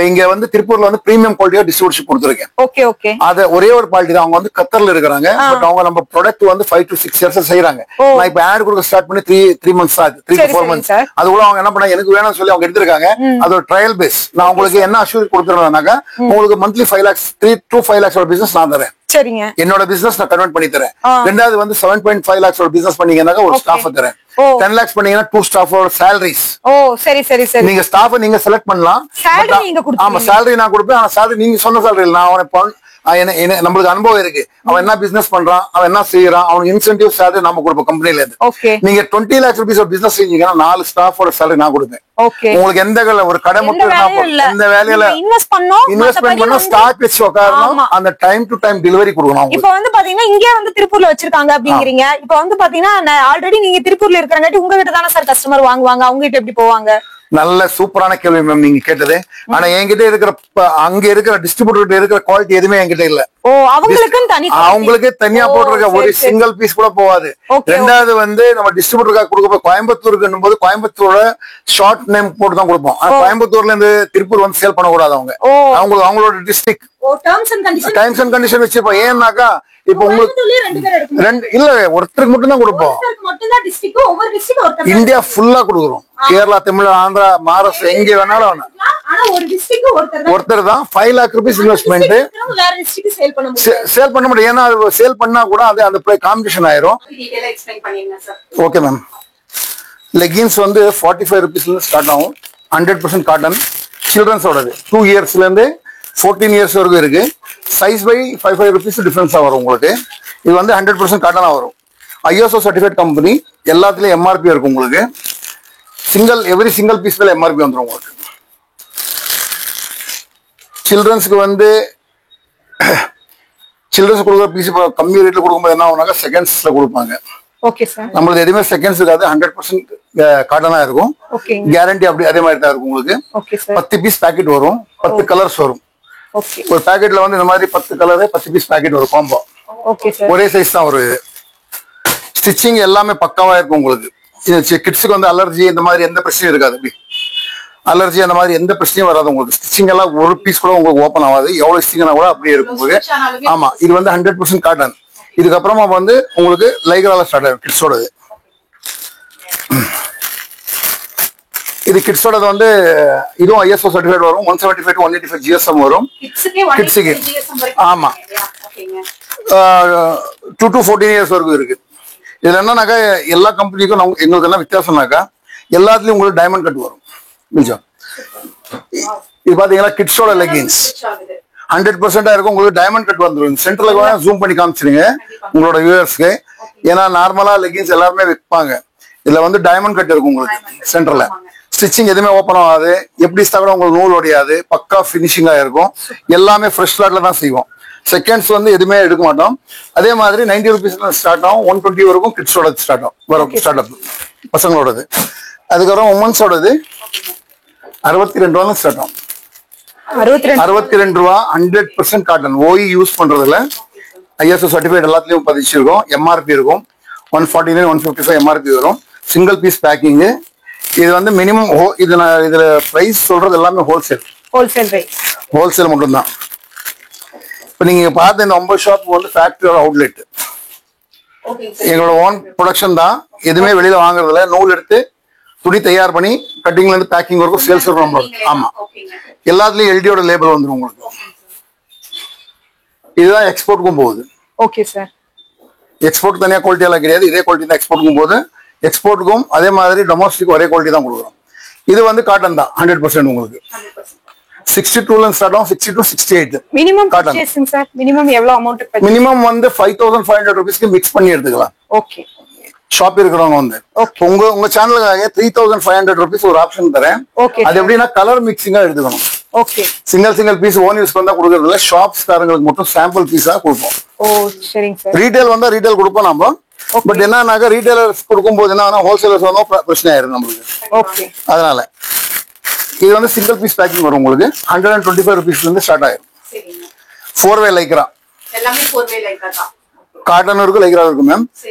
இங்க வந்து திருப்பூர்ல வந்து பிரீமியம் குவாலிட்டியா டிஸ்ட்ரிபியூஷன் கொடுத்துருக்கேன். அது ஒரே ஒரு குவாலிட்டி தான். அவங்க வந்து கத்தர்ல இருக்கிறாங்க. பட் அவங்க நம்ம ப்ராடக்ட் வந்து 5 to 6 years செய்யறாங்க. நான் இப்ப ஆட் கொடுக்க ஸ்டார்ட் பண்ணி 3 months ஆகுது, 3 to 4 months. அது கூட அவங்க என்ன பண்ணா எனக்கு வேணும்னு சொல்லி அவங்க எடுத்திருக்காங்க. அது ஒரு ட்ரையல் பேஸ். நான் உங்களுக்கு என்ன அஷ்யூர் கொடுத்துருந்தேன்னாக்கா உங்களுக்கு monthly 5 lakhs 3 to 5 lakhs business நான் தரேன். சரிங்க. என்னோட பிசினஸ் நான் கன்வெர்ட் பண்ணி தரேன். ரெண்டாவது வந்து 7.5 lakhs பிசினஸ் பண்ணீங்கன்னாக்கா ஒரு ஸ்டாஃப் தரேன். 10 lakhs பண்ணீங்கன்னா 2 ஸ்டாஃபோட salaries. சரி. நீங்க ஸ்டாஃப் நீங்க செலக்ட் பண்ணலாம். ஆமா salary நான் கொடுப்பேன். ஆனா salary நீங்க சொன்ன salary இல்ல. நான் அவனை நம்மளுக்கு அனுபவம் இருக்கு. அவன் என்ன பிசினஸ் பண்றான், அவன் என்ன செய்யறான், அவனுக்கு இன்சென்டிவ் salary நம்ம கொடுப்போம் கம்பெனில இருந்து. நீங்க 20 lakhs rupees பிசினஸ் செஞ்சீங்கன்னா 4 ஸ்டாஃபோட salary நான் கொடுப்பேன். உங்களுக்கு எந்த ஒரு கடை மட்டும் இந்த வேலையில இன்வெஸ்ட் பண்ணா ஸ்டாக் வச்சு உட்காரணும். அந்த டைம் டு டைம் டெலிவரி கொடுக்கணும். இப்ப வந்து பாத்தீங்கன்னா இங்கே வந்து திருப்பூர்ல வச்சிருக்காங்க அப்படிங்கிறீங்க. இப்ப வந்து பாத்தீங்கன்னா ஆல்ரெடி நீங்க திருப்பூர்ல இருக்கிறங்காட்டி உங்ககிட்ட தானே சார் கஸ்டமர் வாங்குவாங்க. அவங்க கிட்ட எப்படி போவாங்க? நல்ல சூப்பரான கேள்வி மேம் நீங்க கேட்டது. ஆனா என்கிட்ட இருக்கிற அங்க இருக்கிற டிஸ்ட்ரிபியூட்டர் இருக்கிற குவாலிட்டி எதுவுமே என்கிட்ட இல்ல. அவங்களுக்கு தனியா போட்டிருக்க ஒரு சிங்கிள் பீஸ் கூட போவாது. ரெண்டாவது வந்து நம்ம டிஸ்ட்ரிபியூட்டருக்காக கொடுக்க கோயம்புத்தூருக்கு போது கோயம்புத்தூரோட ஷார்ட் நேம் போட்டு தான் கொடுப்போம். கோயம்புத்தூர்ல இருந்து திருப்பூர் வந்து சேல் பண்ணக்கூடாது. அவங்களோட டிஸ்ட்ரிக்ட் டைம்ஸ் அண்ட் கண்டிஷன் வச்சிருப்போம். ஏன்னாக்கா இப்ப உங்களுக்கு இல்ல ஒருத்தருக்கு மட்டும் தான் கொடுப்போம். இந்தியா ஃபுல்லா கொடுக்குறோம். கேரளா, தமிழ், ஆந்திரா, மகாராஷ்டிரா எங்க வேணாலும் ஒருத்தர் தான். 5 lakh rupees இன்வெஸ்ட்மெண்ட் சேல் பண்ண முடியும். ஏன்னா சேல் பண்ணா கூட அது அந்த காம்படிஷன் ஆயிரும். Okay ma'am. லெகின்ஸ் வந்து 45 rupees ஸ்டார்ட் ஆகும். 100% காட்டன், சில்ட்ரன்ஸோடது. 2 yearsல இருந்து 14 years வரைக்கும் இருக்கு. சைஸ் பை 5 rupees டிஃபரன்ஸா வரும் உங்களுக்கு. இது வந்து 100% காட்டனா வரும். ISO சர்டிஃபைட் கம்பெனி, எல்லாத்துலயும் MRP இருக்கும் உங்களுக்கு. எவ்ரி சிங்கிள் பீஸ் மேல MRP வந்துடும் உங்களுக்கு. சில்ட்ரன்ஸ்க்கு வந்து சில்ட்ரன்ஸ் கொடுக்குற பீஸ் கம்மி ரேட்ல கொடுக்கும்போது என்ன ஆகுனாக்கா செகண்ட்ஸ்ல கொடுப்பாங்க. Okay sir. நம்மளுக்கு எதுவுமே செகண்ட்ஸ் இருக்காது, 100% காட்டனா இருக்கும். கேரண்டி அப்படி அதே மாதிரி தான் இருக்கும் உங்களுக்கு. 10 பீஸ் பேக்கெட் வரும், 10 கலர்ஸ் வரும். ஒரு பேக்கெட்ல வந்து இந்த மாதிரி 10 கலர் 10 பீஸ் பேக்கெட் வரும் காம்போ. ஒரே சைஸ் தான் வரும். இது ஸ்டிச்சிங் எல்லாமே பக்காவா இருக்கும் உங்களுக்கு. கிட்ஸுக்கு வந்து அலர்ஜி இந்த மாதிரி எந்த பிரச்சனையும் இருக்காது. அப்படி அலர்ஜி அந்த மாதிரி எந்த பிரச்சனையும் வராது உங்களுக்கு. ஸ்டிச்சிங் எல்லாம் ஒரு பீஸ் கூட உங்களுக்கு ஓப்பன் ஆகாது, எவ்வளவு ஸ்டிச்சிங் கூட அப்படியே இருக்கும் உங்களுக்கு. ஆமா, இது வந்து 100% காட்டன். இதுக்கப்புறமா வந்து உங்களுக்கு லைக்ரால ஸ்டார்ட் ஆகும் கிட்ஸோடது. இது கிட்ஸோடது வந்து இதுவும் ISO சர்டிஃபைட் வரும். 175 to 185 GSM வரும் கிட்ஸுக்கு. ஆமா, 2 to 14 years வரைக்கும் இருக்கு. இதுல என்னன்னாக்கா எல்லா கம்பெனிக்கும் எங்களுக்கு என்ன வித்தியாசம்னாக்கா எல்லாத்துலயும் உங்களுக்கு டைமண்ட் கட் வரும். இது பாத்தீங்கன்னா கிட்ஸோட லெகின்ஸ் 100% இருக்கும். உங்களுக்கு டைமண்ட் கட் வந்துடும். சென்டர்ல ஜூம் பண்ணி காமிச்சிருங்க உங்களோட வியூவர்ஸ்க்கு. ஏன்னா நார்மலா லெகின்ஸ் எல்லாருமே விற்பாங்க, இதுல வந்து டைமண்ட் கட் இருக்கும் உங்களுக்கு சென்டர்ல. ஸ்டிச்சிங் எதுவுமே ஓப்பன் ஆகாது, எப்படி ஸ்டா கூட உங்களுக்கு நூல் ஒடியாது, பக்கா பினிஷிங்கா இருக்கும். எல்லாமே ஃப்ரெஷ் லாட்ல தான் செய்வோம். செகண்ட்ஸ் வந்து எதுவுமே எடுக்க மாட்டோம். அதே மாதிரி 90 rupeesல ஸ்டார்ட் ஆகும், 120 வரைக்கும் கிட்ஸோட ஸ்டார்ட் அப் பசங்களோடது. அதுக்கப்புறம் உமன்ஸோடது 62 ரூபாய் ஸ்டார்ட் ஆகும். 62 ரூபா 100% காட்டன். ஓய் யூஸ் பண்றதுல ISO சர்டிஃபைட் எல்லாத்துலயும் பதிச்சிருக்கோம். MRP இருக்கும் 149 155 MRP வரும். Single piece packing. இது வந்து மினிமம் இதுல பிரைஸ் சொல்றது எல்லாமே ஹோல்சேல் மட்டும் தான். இப்ப நீங்க பார்த்த இந்த 9 ஷாப் வந்து ஃபேக்டரியோட அவுட்லெட். எங்களோட ஓன் ப்ரொடக்ஷன் தான், எதுவுமே வெளியில வாங்குறதுல. நூல் எடுத்து துணி தயார் பண்ணி கட்டிங்ல இருந்து பேக்கிங் வரைக்கும் சேல்ஸ் இருக்கும் நம்மளோட. ஆமா, எல்லாத்துலயும் LDயோட லேபிள் வந்துடும் உங்களுக்கு. இதுதான் எக்ஸ்போர்ட்டுக்கும் போகுது. Okay sir. எக்ஸ்போர்ட் தனியா குவாலிட்டி எல்லாம் கிடையாது, இதே குவாலிட்டி தான் எக்ஸ்போர்ட்டுக்கும் போகுது. எக்ஸ்போர்ட்டுக்கும் அதே மாதிரி டொமஸ்டிக் ஒரே குவாலிட்டி தான் கொடுக்குறோம். இது வந்து காட்டன் தான் 100% உங்களுக்கு. 62ல ஸ்டார்ட் ஆகும், 60 to 68 minimum purchasing sir. Minimum எவ்வளவு அமௌண்ட்? மினிமம் வந்து 5500 rupeesக்கு மிக்ஸ் பண்ணி எடுத்துக்கலாம். ஓகே. ஷாப் இருக்கிறவங்க வந்து உங்க சேனலுக்காக 3500 rupees ஒரு ஆப்ஷன் தரேன். அது எப்படின்னா கலர் மிக்சிங்கா எடுத்துக்கணும். Okay. Single piece own use பண்ணா கொடுக்கறதுல ஷாப்ஸ் காரங்களுக்கு மட்டும் சாம்பிள் பீஸா கொடுப்போம். ஓ சரிங்க சார். ரீட்டைல் வந்தா ரீட்டைல் கொடுப்போம் நம்ம. பட் என்னன்னாக்கா ரீட்டைலர்ஸ் கொடுக்கும்போது என்ன ஹோல்சேலர்ஸ் வந்தா பிரச்சனை ஆயிரும் நம்மளுக்கு. ஓகே. அதனால இது வந்து சிங்கிள் பீஸ் பேக்கிங் வரும் உங்களுக்கு. 125 rupeesல இருந்து ஸ்டார்ட் ஆயிரும். 4-way Lycra. எல்லாமே 4-way லைக்ரா தான். காட்டன் இருக்கு, லைக்ரா இருக்கு மேம்.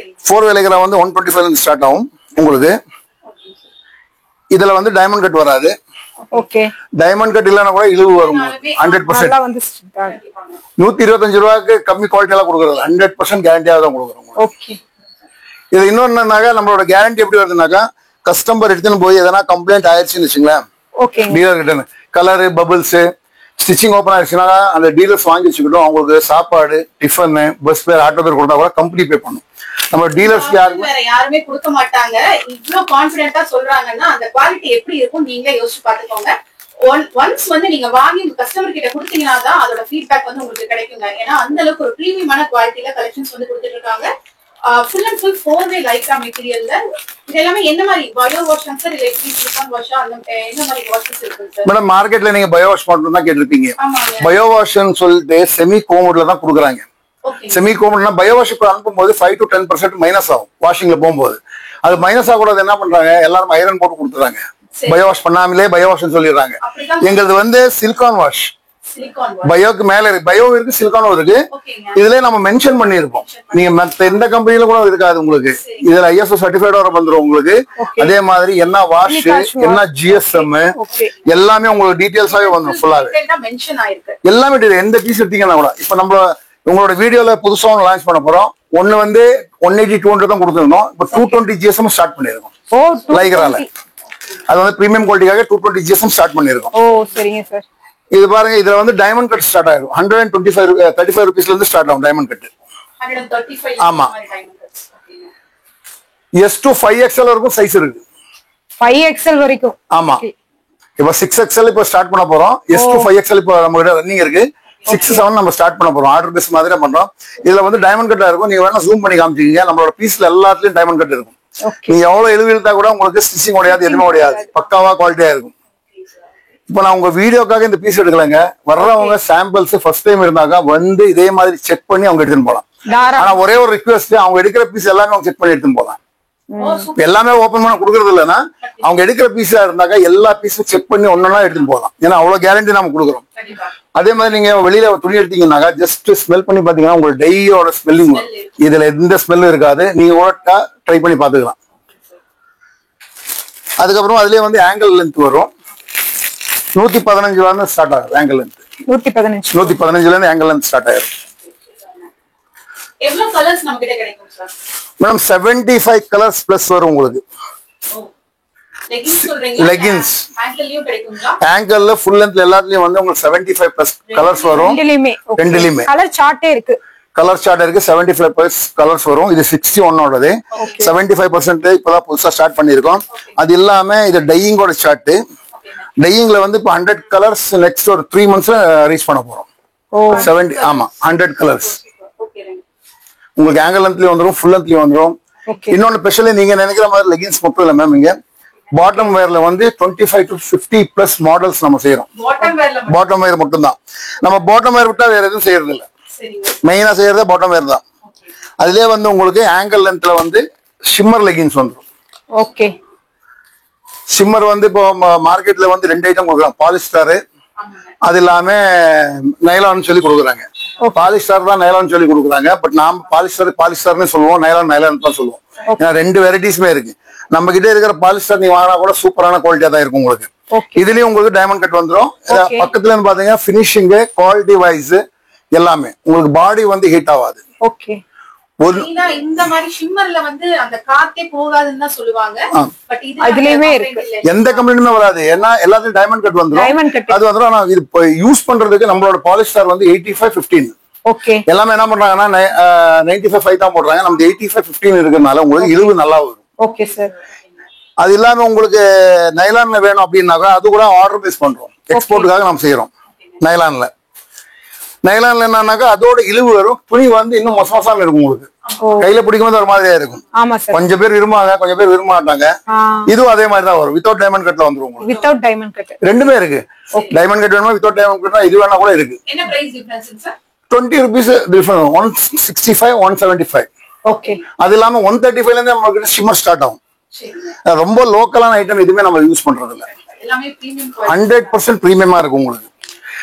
4-way லைக்ரா வந்து 125 இருந்து ஸ்டார்ட் ஆகும் உங்களுக்கு. இதுல வந்து டைமண்ட் கட் வராது. ஓகே. டைமண்ட் கட் இல்லனா கூட இழுவு வரும் 100%. 125 ரூபாய்க்கு கம்மி குவாலிட்டி எல்லாம் கொடுக்கறது 100% கேரண்டியா தான் கொடுக்குறோம். ஓகே. இது இன்னொன்னாக்கா நம்மளோட கேரண்டி எப்படி வருதுனாக்கா கஸ்டமர் எடுத்துன்னு போய் எதனா கம்ப்ளைண்ட் ஆயிடுச்சுன்னு வச்சுங்களேன். ஓகே. டீலர் கிட்ட கலர் பபிள்ஸ் ஸ்டிச்சிங் ஓப்பன் ஆயிடுச்சுன்னா அந்த டீலர்ஸ் வாங்கி வச்சுக்கிட்டோம். அவங்களுக்கு சாப்பாடு, டிஃபன், பஸ் பேர், ஆட்டோ பேர் கொடுத்தா கூட கம்பெனி பே பண்ணும். நம்ம டீலர்ஸ் யாருமே கொடுக்க மாட்டாங்க. இவ்ளோ கான்ஃபிடென்ட்டா சொல்றாங்கன்னா அந்த குவாலிட்டி எப்படி இருக்கும் நீங்களே யோசிச்சு பாத்துக்கோங்க. ஒன்ஸ் வந்து நீங்க வாங்கி கஸ்டமர் கிட்ட கொடுத்தீங்கன்னா தான் அதோட ஃபீட்பேக் வந்து உங்களுக்கு கிடைக்குங்க. ஏன்னா அந்த அளவுக்கு ஒரு பிரீமியமான குவாலிட்டில கலெக்ஷன்ஸ் வந்து கொடுத்துட்டு இருக்காங்க. Full and full 4-way Lycra மெட்டீரியல்ல. இது எல்லாமே என்ன மாதிரி பயோ வாஷ் சார் இல்ல சிலிகான் வாஷா அந்த என்ன மாதிரி வாஷஸ் இருக்கு சார்? மேடம் மார்க்கெட்ல நீங்க பயோ வாஷ் மட்டும் தான் கேட்டிருப்பீங்க. பயோ வாஷ்னு சொல்லிட்டு செமி கோமோட்ல தான் கொடுக்குறாங்க. செமி கோமோட்னா பயோ வாஷ் அனுப்பும்போது 5 to 10% மைனஸ் ஆகும் வாஷிங்ல போகும்போது. அது மைனஸ் ஆகக்கூடாது என்ன பண்றாங்க, எல்லாரும் ஐரன் போட்டு கொடுத்துறாங்க. பயோ வாஷ் பண்ணாமலே பயோ வாஷ் சொல்லிடுறாங்க. எங்களுக்கு வந்து சிலிகான் வாஷ். பயோக்கு மேல இருக்கு, பயோ இருக்கு, சிலிகானும் இருக்கு. இதுல நம்ம மென்ஷன் பண்ணிருக்கோம். நீங்க மத்த எந்த கம்பெனில கூட இருக்காது உங்களுக்கு. இதுல ISO சர்டிஃபைட் வர வந்துரும் உங்களுக்கு. அதே மாதிரி என்ன வாஷ், என்ன GSM எல்லாமே உங்களுக்கு டீடைல்ஸாவே வந்துரும். ஃபுல்லாவே எல்லாமே எந்த பீஸ் எடுத்தீங்கன்னா கூட. இப்ப நம்ம உங்களோட வீடியோல புதுசா லான்ச் பண்ண போறோம். ஒன்னு வந்து 180 200 தான் கொடுத்துருந்தோம். இப்ப 220 GSM ஸ்டார்ட் பண்ணிருக்கோம் லைக்ரால. அது வந்து பிரீமியம் குவாலிட்டிக்காக 220 GSM ஸ்டார்ட் பண்ணிருக்கோம். ஓ சரிங்க சார். இது பாருங்க, இதுல வந்து டைமண்ட் கட் ஸ்டார்ட் ஆயிடும். 135 rupeesல இருந்து ஸ்டார்ட் ஆகும் டைமண்ட் கட். 135. ஆமா. S to 5XL வரைக்கும் சைஸ் இருக்கு. 5XL வரைக்கும். ஆமா. இப்ப 6XL இப்ப ஸ்டார்ட் பண்ண போறோம். S to 5XL இப்ப நம்ம கிட்ட ரன்னிங் இருக்கு. 6 7 நம்ம ஸ்டார்ட் பண்ண போறோம். ஆர்டர் பேஸ் மாதிரி பண்றோம். இதுல வந்து டைமண்ட் கட்டா இருக்கும். நீங்க வேணா ஜூம் பண்ணி காமிச்சிக்கீங்க. நம்மளோட பீஸ்ல எல்லாத்துலயும் டைமண்ட் கட் இருக்கும். நீங்க எவ்வளவு இழுத்தா கூட உங்களுக்கு ஸ்டிச்சிங் உடையாது, எதுவுமே உடையாது, பக்காவா குவாலிட்டியா இருக்கும். இப்ப நான் உங்க வீடியோக்காக இந்த பீஸ் எடுக்கலங்க. வர்றவங்க சாம்பிள்ஸ் ஃபர்ஸ்ட் டைம் இருந்தாங்க வந்து இதே மாதிரி செக் பண்ணி அவங்க எடுத்துன்னு போலாம். ஆனா ஒரே ஒரு ரிக்வெஸ்ட், அவங்க எடுக்கிற பீஸ் எல்லாமே அவங்க செக் பண்ணி எடுத்துன்னு போலாம். எல்லாமே ஓபன் பண்ண கொடுக்கறது இல்லைன்னா அவங்க எடுக்கிற பீஸா இருந்தாக்க எல்லா பீஸும் செக் பண்ணி ஒன்னொன்னா எடுத்துன்னு போகலாம். ஏன்னா அவ்வளவு கேரண்டி நம்ம கொடுக்குறோம். அதே மாதிரி நீங்க வெளியில துணி எடுத்தீங்கன்னாக்கா ஜஸ்ட் ஸ்மெல் பண்ணி பாத்தீங்கன்னா உங்களுக்கு டையோட ஸ்மெல்லிங் வரும். இதுல எந்த ஸ்மெல்லும் இருக்காது. நீங்க கூட ட்ரை பண்ணி பாத்துக்கலாம். அதுக்கப்புறம் அதுலயே வந்து ஆங்கிள் லென்த் வரும். 115 ஸ்டார்ட் ஆகும் ஆங்கிள் லென்த். 115 இருந்து ஆங்கிள் லென்த் ஸ்டார்ட் ஆயிடும். எவ்வளவு கலர்ஸ் நம்ம கிட்ட கிடைக்கும் சார்? மேடம் 75 கலர்ஸ் பிளஸ் வரும் உங்களுக்கு. லெகின்ஸ் சொல்றீங்க? லெகின்ஸ் ஆங்கிள்லயும் கிடைக்குங்களா? ஆங்கிள்ல ஃபுல் லென்த்ல எல்லாத்துலயும் வந்து உங்களுக்கு 75 பிளஸ் கலர்ஸ் வரும். ரெண்டுலயுமே கலர் சார்ட்டே இருக்கு. கலர் சார்ட் இருக்கு. 75 பிளஸ் கலர்ஸ் வரும். இது 61 ஓடது. 75% இப்பதான் புதுசா ஸ்டார்ட் பண்ணிருக்கோம். அது இல்லாம இது டையிங்கோட சார்ட். டையிங்ல வந்து இப்போ 100 கலர்ஸ் நெக்ஸ்ட் ஒரு 3 monthsல ரீச் பண்ண போறோம். 70 ஆமா 100 கலர்ஸ் உங்களுக்கு ஆங்கிள் லென்த்லயும் வந்துடும், ஃபுல் லென்த்லயும் வந்துடும். இன்னொன்னு ஸ்பெஷலி நீங்க நினைக்கிற மாதிரி லெகின்ஸ் மட்டும் இல்ல மேம், இங்க பாட்டம் வேர்ல வந்து 25 to 50 பிளஸ் மாடல்ஸ் நம்ம செய்யறோம். பாட்டம் வேர் மட்டும் தான். நம்ம பாட்டம் வேர் விட்டா வேற எதுவும் செய்யறது இல்ல. மெயினா செய்யறதே பாட்டம் வேர் தான். அதுலயே வந்து உங்களுக்கு ஆங்கிள் லென்த்ல வந்து ஷிம்மர் லெகின்ஸ் வந்துடும். ஓகே. ஷிம்மர் வந்து இப்போ மார்க்கெட்ல வந்து 2 ஐட்டம் கொடுக்குறாங்க. பாலிஸ்டர், அது இல்லாம நைலான் சொல்லி கொடுக்குறாங்க. பாலிஸ்டர் தான் நைலான் சொல்லி கொடுக்குறாங்க. பட் நாம பாலிஸ்டர்னு சொல்லுவோம், நைலான் தான் சொல்லுவோம். ஏன்னா 2 வெரைட்டிஸ்மே இருக்கு. நம்ம கிட்ட இருக்கிற பாலிஸ்டர் நீங்க வாங்கினா கூட சூப்பரான குவாலிட்டியா தான் இருக்கும் உங்களுக்கு. இதுலயும் உங்களுக்கு டைமண்ட் கட் வந்துடும். பக்கத்துல இருந்து பாத்தீங்கன்னா பினிஷிங், குவாலிட்டி வைஸ் எல்லாமே உங்களுக்கு பாடி வந்து ஹீட் ஆகாது. ஓகே. இந்த மாதிரி ஷிம்மர்ல வந்து அந்த காத்தே போகாதுன்னு தான் சொல்லுவாங்க. பட் இதுலயுமே இருக்கு. எந்த கம்ப்ளைண்ட்டுமே வராது. ஏன்னா எல்லாத்துலயும் டைமண்ட் கட் வந்துடும். அது வந்துடும். ஆனா இது யூஸ் பண்றதுக்கு நம்மளோட பாலிஸ்டர் வந்து 85-15. ஓகே. எல்லாமே என்ன பண்றாங்கன்னா 95-5 தான் போடுறாங்க. நமக்கு 85-15 இருக்கிறதுனால உங்களுக்கு இழுவு நல்லா வரும். Okay sir. அது இல்லாம உங்களுக்கு நைலான்ல வேணும் அப்படின்னாக்கா அது கூட ஆர்டர் பேஸ் பண்றோம். எக்ஸ்போர்ட்டுக்காக நம்ம செய்யறோம். நைலான்ல என்னன்னாக்கா அதோட இழுவு வரும். துணி வந்து இன்னும் மொசமொசாம இருக்கும். உங்களுக்கு கையில பிடிக்கும்போது ஒரு மாதிரியா இருக்கும். கொஞ்சம் பேர் விரும்புவாங்க, கொஞ்சம் பேர் விரும்ப மாட்டாங்க. இதுவும் அதே மாதிரி தான் வரும். வித்தவுட் டைமண்ட் கட்ல வந்துரும். வித்தவுட் டைமண்ட் கட் ரெண்டுமே இருக்கு. டைமண்ட் கட் வேணுமா வித்தவுட் டைமண்ட் கட் இது வேணா கூட இருக்கு. என்ன price difference sir? 20 rupees difference. 165 175. Okay. அது இல்லாம 135ல இருந்து நமக்கு ஷிம்மர் ஸ்டார்ட் ஆகும். ரொம்ப லோக்கலான ஐட்டம் எதுவுமே நம்ம யூஸ் பண்றது இல்ல. எல்லாமே பிரீமியம் 100% பிரீமியமா இருக்கும் உங்களுக்கு.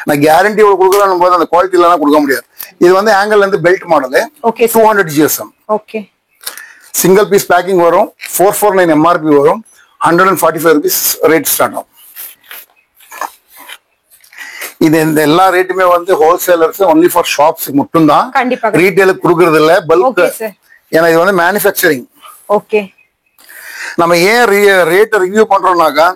நான் கேரண்டி கொடுக்குறேன் போது அந்த குவாலிட்டி எல்லாம் கொடுக்க முடியாது. இது வந்து ஆங்கிள் இருந்து belt model 200 GSM. Okay. Single piece packing வரும். 449 MRP வரும். 145 rupees ரேட் ஸ்டார்ட் ஆகும். இது இந்த எல்லா ரேட்டுமே வந்து ஹோல்சேலர்ஸ் ஒன்லி ஃபார் ஷாப்ஸ் மட்டும் தான். ரீட்டைலுக்கு கொடுக்கறது இல்ல, பல்க். ஏன்னா இது வந்து மேனுஃபேக்சரிங். ஓகே. நம்ம ஏன் ரேட் ரிவ்யூ பண்றோம்னாக்கா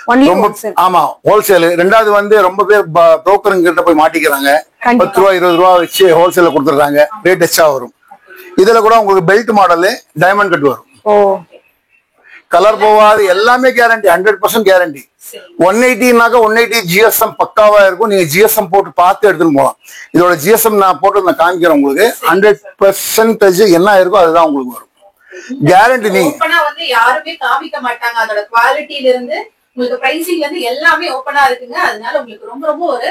ரொம்ப ஆமா ஹோல்சேல். ரெண்டாவது வந்து ரொம்ப பேர் புரோக்கருங்க கிட்ட போய் மாட்டிக்கிறாங்க. 10 ரூபா 20 ரூபா வச்சு ஹோல்சேல கொடுத்துறாங்க. ரேட் எக்ஸ்ட்ரா வரும். இதுல கூட உங்களுக்கு பெல்ட் மாடல் டைமண்ட் கட் வரும். கலர் போவாது. எல்லாமே கேரண்டி. 100% கேரண்டி. 180னாக்கா 180 GSM பக்காவா இருக்கும். நீங்க GSM போட்டு பார்த்து எடுத்துன்னு போகலாம். இதோட GSM நான் போட்டு நான் காமிக்கிறேன் உங்களுக்கு. 100% என்ன இருக்கோ அதுதான் உங்களுக்கு வரும். கேரண்டி. நீங்க வந்து யாருமே காமிக்க மாட்டாங்க. அதோட குவாலிட்டில இருந்து உங்களுக்கு பிரைசிங்ல இருந்து எல்லாமே ஓபனா இருக்குங்க. அதனால உங்களுக்கு ரொம்ப ரொம்ப ஒரு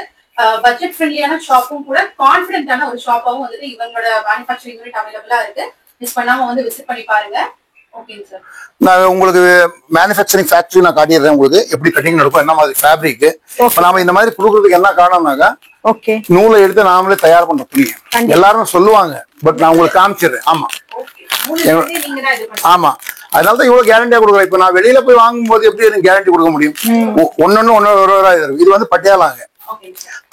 பட்ஜெட் ஃப்ரெண்ட்லியான ஷாப்பும் கூட, கான்ஃபிடென்ட்டான ஒரு ஷாப்பாவும் வந்து இவங்களோட மேனுஃபேக்சரிங் யூனிட் அவைலபிளா இருக்கு. மிஸ் பண்ணாம வந்து விசிட் பண்ணி பாருங்க. ஓகேங்க சார். நான் உங்களுக்கு மேனுஃபேக்சரிங் ஃபேக்டரி நான் காட்டிடுறேன். உங்களுக்கு எப்படி கட்டிங் நடக்கும், என்ன மாதிரி ஃபேப்ரிக். நாம இந்த மாதிரி கொடுக்கறதுக்கு என்ன காரணம்னாக்கா நூலை எடுத்து நாமளே தயார் பண்ற துணி. எல்லாருமே சொல்லுவாங்க, பட் நான் உங்களுக்கு காமிச்சிடுறேன். ஆமா ஆமா. அதனாலதான் இவ்வளவு கேரண்டியா கொடுக்குறேன். இப்ப நான் வெளியில போய் வாங்கும் போது எப்படி எனக்கு கேரண்டி கொடுக்க முடியும்? ஒன்னு இது வந்து பட்டியாலாங்க.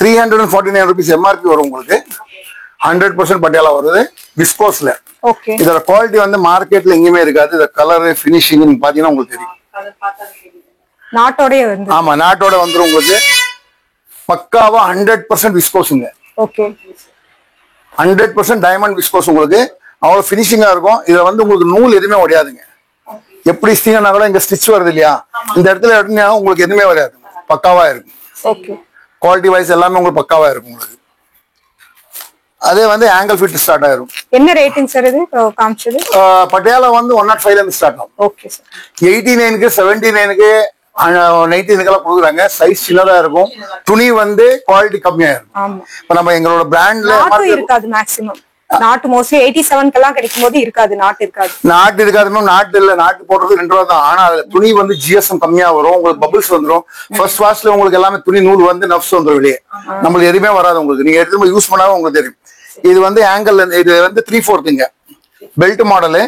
349 rupees MRP வரும் உங்களுக்கு. 100% பட்டியாலா வருது விஸ்கோஸ்ல. இதோட குவாலிட்டி வந்து மார்க்கெட்ல எங்கேயுமே இருக்காது. இந்த கலர் பினிஷிங் நீங்க பாத்தீங்கன்னா உங்களுக்கு தெரியும். ஆமா நாட்டோட வந்துரும் உங்களுக்கு. பக்காவா 100% விஸ்கோஸுங்க. 100% டைமண்ட் விஸ்கோஸ் உங்களுக்கு. அவ்வளவு பினிஷிங்கா இருக்கும். இதுல வந்து உங்களுக்கு நூல் எதுவுமே உடையாதுங்க. எப்படி ஸ்டிச்னா கூட இங்க ஸ்டிச் வருது இல்லையா, இந்த இடத்துல எடுத்தீங்கன்னா உங்களுக்கு எதுவுமே வராது. பக்காவா இருக்கும். குவாலிட்டி வைஸ் எல்லாமே உங்களுக்கு பக்காவா இருக்கும் உங்களுக்கு. அதே வந்து ஆங்கிள் ஃபிட் ஸ்டார்ட் ஆயிரும். என்ன ரேட்டிங் சார் இது காமிச்சது? பட்டியாலா வந்து 105 இருந்து ஸ்டார்ட் ஆகும். Okay sir. 89க்கு 79க்கு 19க்கெல்லாம் கொடுக்குறாங்க. சைஸ் சின்னதா இருக்கும். துணி வந்து குவாலிட்டி கம்மியா இருக்கும். ஆமா. இப்ப நம்ம எங்களோட பிராண்ட்ல இருக்காது மேக்ஸிமம். நாட்டு மோஸ்ட்லி 87க்கெல்லாம் கிடைக்கும் போது இருக்காது. நாட்டு இருக்காது. நாட்டு இருக்காது மேம். நாட்டு இல்ல. நாட்டு போடுறது 2 ரூபா தான். ஆனா அதுல துணி வந்து ஜிஎஸ்எம் கம்மியா வரும். உங்களுக்கு பபிள்ஸ் வந்துடும். ஃபர்ஸ்ட் வாஷ்ல உங்களுக்கு எல்லாமே துணி நூல் வந்து நப்ஸ் வந்துடும் வெளியே. நம்மளுக்கு எதுவுமே வராது. உங்களுக்கு நீங்க எடுத்து யூஸ் பண்ணாலும் உங்களுக்கு தெரியும். இது வந்து ஆங்கிள், இது வந்து 3/4 பெல்ட் மாடலு.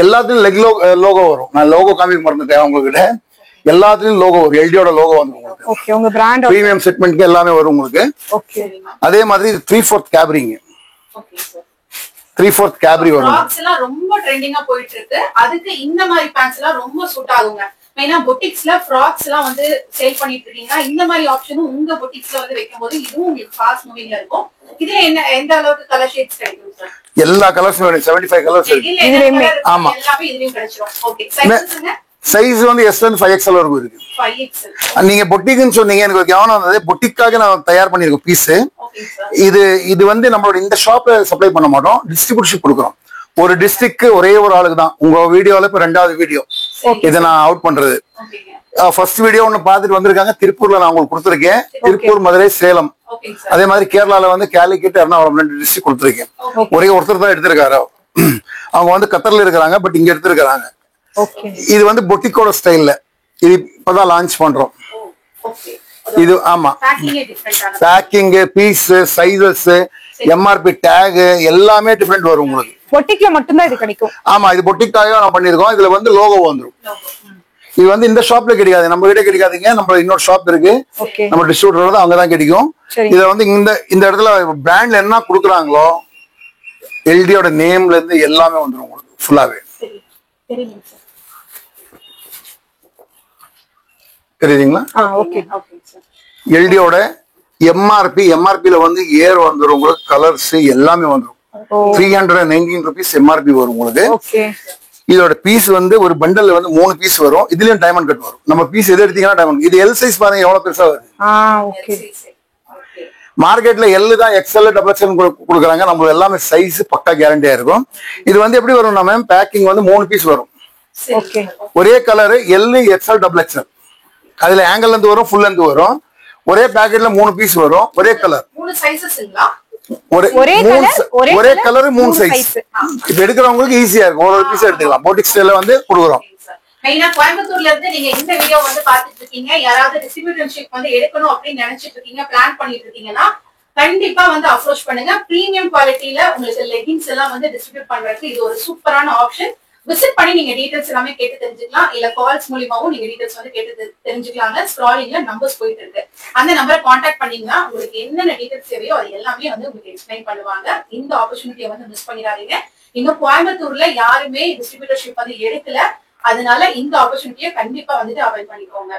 எல்லாத்துலயும் லெக் லோகோ வரும். நான் லோகோ காமிக்க மறந்துட்டேன் உங்ககிட்ட. எல்லாத்துலயும் லோகோ வரும். எல்டியோட லோகோ வந்து உங்களுக்கு. ஓகே. உங்க பிராண்ட் பிரீமியம் செக்மெண்ட்க்கு எல்லாமே வரும் உங்களுக்கு. ஓகே. அதே மாதிரி 3/4 கேப்ரிங். Okay sir. 3/4 கேப்ரி வரும். ஃப்ராக்ஸ் எல்லாம் ரொம்ப ட்ரெண்டிங்கா போயிட்டு இருக்கு. அதுக்கு இந்த மாதிரி பேண்ட்ஸ் எல்லாம் ரொம்ப சூட் ஆகுங்க. மெயினா பொட்டிக்ஸ்ல ஃப்ராக்ஸ் எல்லாம் வந்து சேல் பண்ணிட்டு இருக்கீங்கன்னா இந்த மாதிரி ஆப்ஷனும் உங்க பொட்டிக்ஸ்ல வந்து வைக்கும்போது இதுவும் உங்களுக்கு ஃபாஸ்ட் மூவிங்ல இருக்கும். இதுல என்ன எந்த அளவுக்கு கலர் ஷேட்ஸ் கிடைக்கும் சார்? எல்லா கலர்ஸும் வேணும். 75 கலர்ஸ் இருக்கு. ஆமா, எல்லாமே இதுலயும் கிடைச்சிரும். ஓகே. சைஸ்ங்க? சைஸ் வந்து S ல இருந்து 5XL வரைக்கும் இருக்கு. 5XL. நீங்க பொட்டிக்னு சொன்னீங்க. எனக்கு ஒரு கவனம் வந்தது. பொட்டிக்காக நான் தயார் பண்ணிருக்கோம் பீஸ். இது வந்து நம்மளோட இந்த ஷாப்ல சப்ளை பண்ண மாட்டோம். டிஸ்ட்ரிபியூஷன் கொடுக்குறோம். ஒரு டிஸ்ட்ரிக்ட் ஒரே ஒரு ஆளுக்கு தான். உங்க வீடியோல இப்ப 2வது வீடியோ இதை நான் அவுட் பண்றது. ஃபர்ஸ்ட் வீடியோ ஒன்னு பாத்துட்டு வந்திருக்காங்க. திருப்பூர்ல நான் உங்களுக்கு கொடுத்துருக்கேன். திருப்பூர், மதுரை, சேலம். அதே மாதிரி கேரளால வந்து கேலிக்கட், எர்ணாகுளம் 2 டிஸ்ட்ரிக்ட் கொடுத்துருக்கேன். ஒரே ஒருத்தர் தான் எடுத்திருக்காரு. அவங்க வந்து கத்தர்ல இருக்கிறாங்க. பட் இங்க எடுத்திருக்காங்க. இது வந்து பொட்டிக்கோட ஸ்டைல்ல இது இப்பதான் லான்ச் பண்றோம். இது ஆமா, packing, piece, sizes, MRP tag எல்லாமே டிஃபரெண்ட் வரும் உங்களுக்கு. பொட்டிக்ல மட்டும் தான் இது கிடைக்கும். ஆமா, இது பொட்டிக்காக நான் பண்ணிருக்கோம். இதுல வந்து லோகோ வந்துரும். இது வந்து இந்த ஷாப்ல கிடைக்காது. நம்ம கிட்ட கிடைக்காதீங்க. நம்ம இன்னொரு ஷாப் இருக்கு. நம்ம டிஸ்ட்ரிபியூட்டர் அங்கதான் கிடைக்கும். இதுல வந்து இந்த இடத்துல பிராண்ட்ல என்ன கொடுக்குறாங்களோ எல்டியோட நேம்ல இருந்து எல்லாமே வந்துரும் உங்களுக்கு ஃபுல்லாவே. தெரியுதுங்களா? எல்டியோட எம்ஆர்பில வந்து ஏர் வந்துடும் உங்களுக்கு. கலர்ஸ் எல்லாமே வந்துடும். 319 rupees எம்ஆர்பி வரும் உங்களுக்கு. இதோட பீஸ் வந்து ஒரு பண்டல்ல வந்து 3 பீஸ் வரும். இதுலயும் டைமண்ட் கட் வரும். நம்ம பீஸ் எது எடுத்தீங்கன்னா டைமண்ட். இது எல் சைஸ் பாருங்க எவ்வளவு பெருசா வருது. மார்க்கெட்ல எல் தான், XL, XXL கொடுக்குறாங்க. நம்ம எல்லாமே சைஸ் பக்கா கேரண்டியா இருக்கும். இது வந்து எப்படி வரும்? நம்ம பேக்கிங் வந்து 3 பீஸ் வரும். ஒரே கலர் எல், XL, XXL. அதுல ஆங்கிள் இருந்து வரும், ஃபுல் இருந்து வரும். ஒரே பேக்கெட்ல 3 பீஸ் வரும். ஒரே கலர், 3 சைஸஸ்ங்களா? ஒரே கலர் 3 சைஸ். இப்ப எடுக்கிறவங்களுக்கு ஈஸியா இருக்கும். ஒரு பீஸ் எடுத்துக்கலாம். போட்டிக் ஸ்டைல்ல வந்து கொடுக்குறோம். மெயினா கோயம்புத்தூர்ல இருந்து நீங்க இந்த வீடியோ வந்து பாத்துட்டு இருக்கீங்க. யாராவது டிஸ்ட்ரிபியூட்டர்ஷிப் வந்து எடுக்கணும் அப்படின்னு நினைச்சிட்டு இருக்கீங்க, பிளான் பண்ணிட்டு இருக்கீங்கன்னா கண்டிப்பா வந்து அப்ரோச் பண்ணுங்க. பிரீமியம் குவாலிட்டியில உங்களுக்கு லெகின்ஸ் எல்லாம் வந்து டிஸ்ட்ரிபியூட் பண்றதுக்கு இது ஒரு சூப்பரான ஆப்ஷன். விசிட் பண்ணி நீங்க டீடைல்ஸ் எல்லாமே கேட்டு தெரிஞ்சுக்கலாம். இல்ல கால்ஸ் மூலியமாவும் நீங்க டீடைல்ஸ் வந்து கேட்டு தெரிஞ்சுக்கலாங்க. ஸ்க்ராலிங்ல நம்பர்ஸ் போயிட்டு இருக்கு. அந்த நம்பரை கான்டாக்ட் பண்ணீங்கன்னா உங்களுக்கு என்னென்ன டீடைல்ஸ் தேவையோ அது எல்லாமே வந்து உங்களுக்கு எக்ஸ்பிளைன் பண்ணுவாங்க. இந்த ஆப்பர்ச்சுனிட்டியை வந்து மிஸ் பண்ணிடாதீங்க. இன்னும் கோயம்புத்தூர்ல யாருமே டிஸ்ட்ரிபியூட்டர்ஷிப் வந்து எடுக்கல. அதனால இந்த ஆப்பர்ச்சுனிட்டியை கண்டிப்பா வந்துட்டு அவாய்ட் பண்ணிக்கோங்க.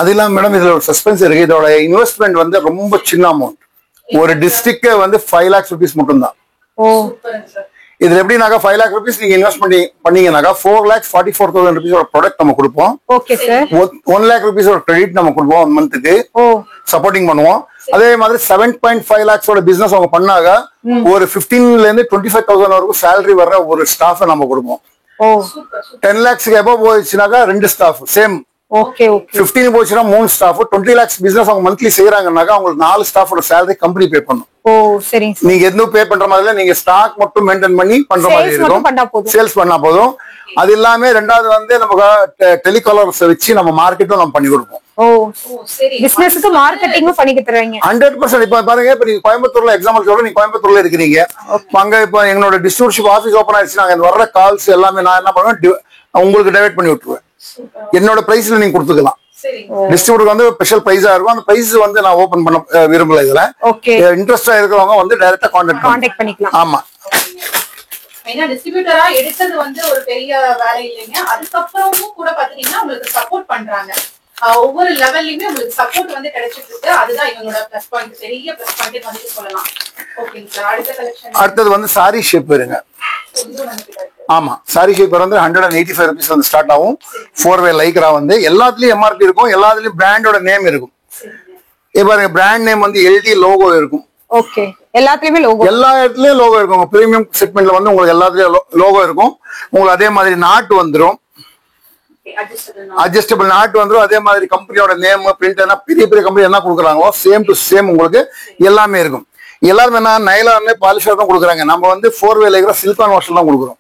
அது இல்லாம மேடம் இதுல ஒரு சஸ்பென்ஸ் இருக்கு. இதோட இன்வெஸ்ட்மெண்ட் வந்து ரொம்ப சின்ன அமௌண்ட். ஒரு டிஸ்ட்ரிக்ட் வந்து 5 lakhs rupees மட்டும் தான். இதுல எப்படினாக்கா 5 lakh rupees நீங்க இன்வெஸ்ட் பண்ணீங்கன்னாக்கா 4,44,000 rupees ப்ராடக்ட் நம்ம கொடுப்போம். 1 lakh rupees கிரெடிட் நம்ம கொடுப்போம். 1 மந்த்துக்கு சப்போர்ட்டிங் பண்ணுவோம். அதே மாதிரி 7.5 lakhs பிசினஸ் அவங்க பண்ணாங்க ஒரு 15ல இருந்து 25,000 வரைக்கும் சேலரி வர்ற ஒரு ஸ்டாஃப் நம்ம கொடுப்போம். 10 lakhs எபோவ் போயிடுச்சுனாக்கா 2 ஸ்டாஃப் சேம். 15 போச்சுன்னா 3 ஸ்டாஃப். 20 lakhs பிசினஸ் அவங்க மந்த்லி செய்யறாங்கன்னாக்கா அவங்களுக்கு 4 ஸ்டாஃபோட சேலரி கம்பெனி பே பண்ணும். நீங்க எதுவும் பே பண்ற மாதிரி இல்ல. நீங்க ஸ்டாக் மட்டும் மெயின்டைன் பண்ணி பண்ற மாதிரி இருக்கும். சேல்ஸ் பண்ணா போதும். அது இல்லாம ரெண்டாவது வந்து நம்ம டெலிகாலர்ஸ் வச்சு நம்ம மார்க்கெட்டும் நம்ம பண்ணி கொடுப்போம். பிசினஸ்க்கு மார்க்கெட்டிங்கும் பண்ணி தருவீங்க 100%. இப்ப பாருங்க, இப்ப நீங்க கோயம்புத்தூர்ல எக்ஸாம்பிள் சொல்றேன். நீங்க கோயம்புத்தூர்ல இருக்கிறீங்க. அங்க இப்ப எங்களோட டிஸ்ட்ரிபியூஷன் ஆஃபீஸ் ஓபன் ஆயிடுச்சு. நாங்க வர்ற கால்ஸ் எல்லாமே நான் என்ன பண்ணுவேன், உங்களுக்கு டைவர்ட் பண்ணி விட்டுருவேன். என்னோட பிரைஸ்ல நீங்க கொடுத்துக்கலாம். டிஸ்ட்ரிபியூட்டருக்கு வந்து ஸ்பெஷல் பிரைஸா இருக்கும். அந்த பிரைஸ் வந்து நான் ஓபன் பண்ண விரும்பல. இதுல இன்ட்ரெஸ்டா இருக்கிறவங்க வந்து டைரக்டா கான்டாக்ட் பண்ணிக்கலாம். ஆமா, டிஸ்ட்ரிபியூட்டரா எடுத்தது வந்து ஒரு பெரிய வேலை இல்லைங்க. அதுக்கப்புறமும் கூட பாத்தீங்கன்னா உங்களுக்கு சப்போர்ட் பண்றாங்க. ஒவ்வொரு லெவல்லயுமே உங்களுக்கு சப்போர்ட் வந்து கிடைச்சிட்டு இருக்கு. அதுதான் இவங்களோட பிளஸ் பாயிண்ட், பெரிய பிளஸ் பாயிண்ட் வந்து சொல்லலாம். ஓகேங்க சார். அடுத்த கலெக்ஷன் அடுத்தது வந்து சாரி ஷேப் இருங்க. ஆமா, சாரி ஷேப் வந்து 185 rupees வந்து ஸ்டார்ட் ஆகும். 4-way லைக்ரா வந்து எல்லாத்துலயும் எம்ஆர்பி இருக்கும். எல்லாத்துலயும் பிராண்டோட நேம் இருக்கும். பாருங்க, பிராண்ட் நேம் வந்து எல்டி லோகோ இருக்கும். ஓகே எல்லாத்துலயுமே லோகோ எல்லா இடத்துலயும் லோகோ இருக்கும். பிரீமியம் செக்மெண்ட்ல வந்து உங்களுக்கு எல்லாத்துலயும் லோகோ இருக்கும். உங்களுக்கு அதே மாதிரி நாட்டு வந்துடும், அட்ஜஸ்டபிள் நாட்டு வந்துடும். அதே மாதிரி கம்பெனியோட நேம் பிரிண்ட் என்ன பெரிய பெரிய கம்பெனி என்ன கொடுக்குறாங்களோ சேம் டு சேம் உங்களுக்கு எல்லாமே இருக்கும். எல்லாருமே என்ன நைலான் பாலிஷர் தான் கொடுக்குறாங்க. நம்ம வந்து 4-way இருக்கிற சிலிக்கான் வாஷர் தான் கொடுக்குறோம்.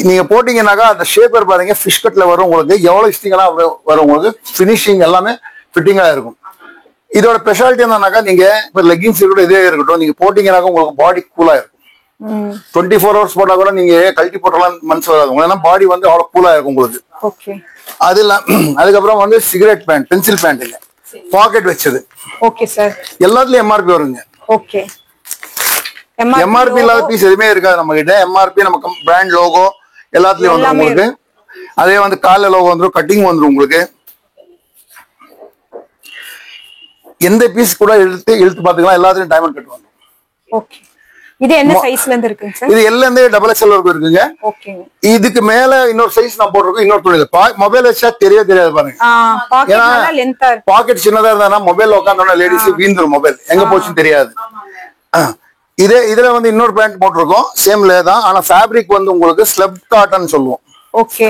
நீங்க போட்டீங்கன்னாக்கா அந்த ஷேப்பர் பாருங்க, ஃபிஷ் கட்ல வரும் உங்களுக்கு, எவ்வளவு இஸ்டிங்கெல்லாம் வரும் உங்களுக்கு, ஃபினிஷிங் எல்லாமே ஃபிட்டிங்கா இருக்கும். இதோட ஸ்பெஷாலிட்டி என்னன்னாக்கா நீங்க இப்ப லெகின்ஸ் இருக்கட்டும் இதே இருக்கட்டும், நீங்க போட்டீங்கன்னாக்கா உங்களுக்கு பாடி கூலா இருக்கும். 24 hours போட்டா கூட நீங்க கழட்டி போட்டலாம் மனசு வராது உங்களுக்கு, ஏன்னா பாடி வந்து அவ்வளவு கூலா இருக்கும் உங்களுக்கு. ஓகே அது இல்ல அதுக்கப்புறம் வந்து சிகரெட் பேண்ட், பென்சில் பேண்ட் இல்ல, பாக்கெட் வச்சது. Okay sir. எல்லாத்துலயும் எம்ஆர்பி வருங்க. ஓகே எம்ஆர்பி இல்லாத பீஸ் எதுவுமே இருக்காது நம்ம கிட்ட. எம்ஆர்பி நம்ம பிராண்ட் லோகோ எல்லாத்துலயும் வந்துடும் உங்களுக்கு. அதே வந்து கால லோகோ வந்துடும், கட்டிங் வந்துடும் உங்களுக்கு. எந்த பீஸ் கூட இழுத்து பாத்துக்கலாம், எல்லாத்துலயும் டைமண்ட் கட் வந்துடும். ஓகே இது என்ன சைஸ்ல இருந்து இருக்குங்க சார்? இது எல்ல இருந்து XXL வரைக்கும் இருக்குங்க. ஓகே இதுக்கு மேல இன்னொரு சைஸ் நான் போட்டிருக்கோம். இன்னொரு துணி மொபைல் வச்சா தெரியாது பாருங்க. பாக்கெட் சின்னதா இருந்தா மொபைல் உட்காந்தோட லேடிஸ் வீந்துரும், மொபைல் எங்க போச்சுன்னு தெரியாது. இதுல வந்து இன்னொரு பிராண்ட் போட்டிருக்கோம், சேம்ல தான். ஆனா ஃபேப்ரிக் வந்து உங்களுக்கு ஸ்லப் காட்டன் சொல்லுவோம். ஓகே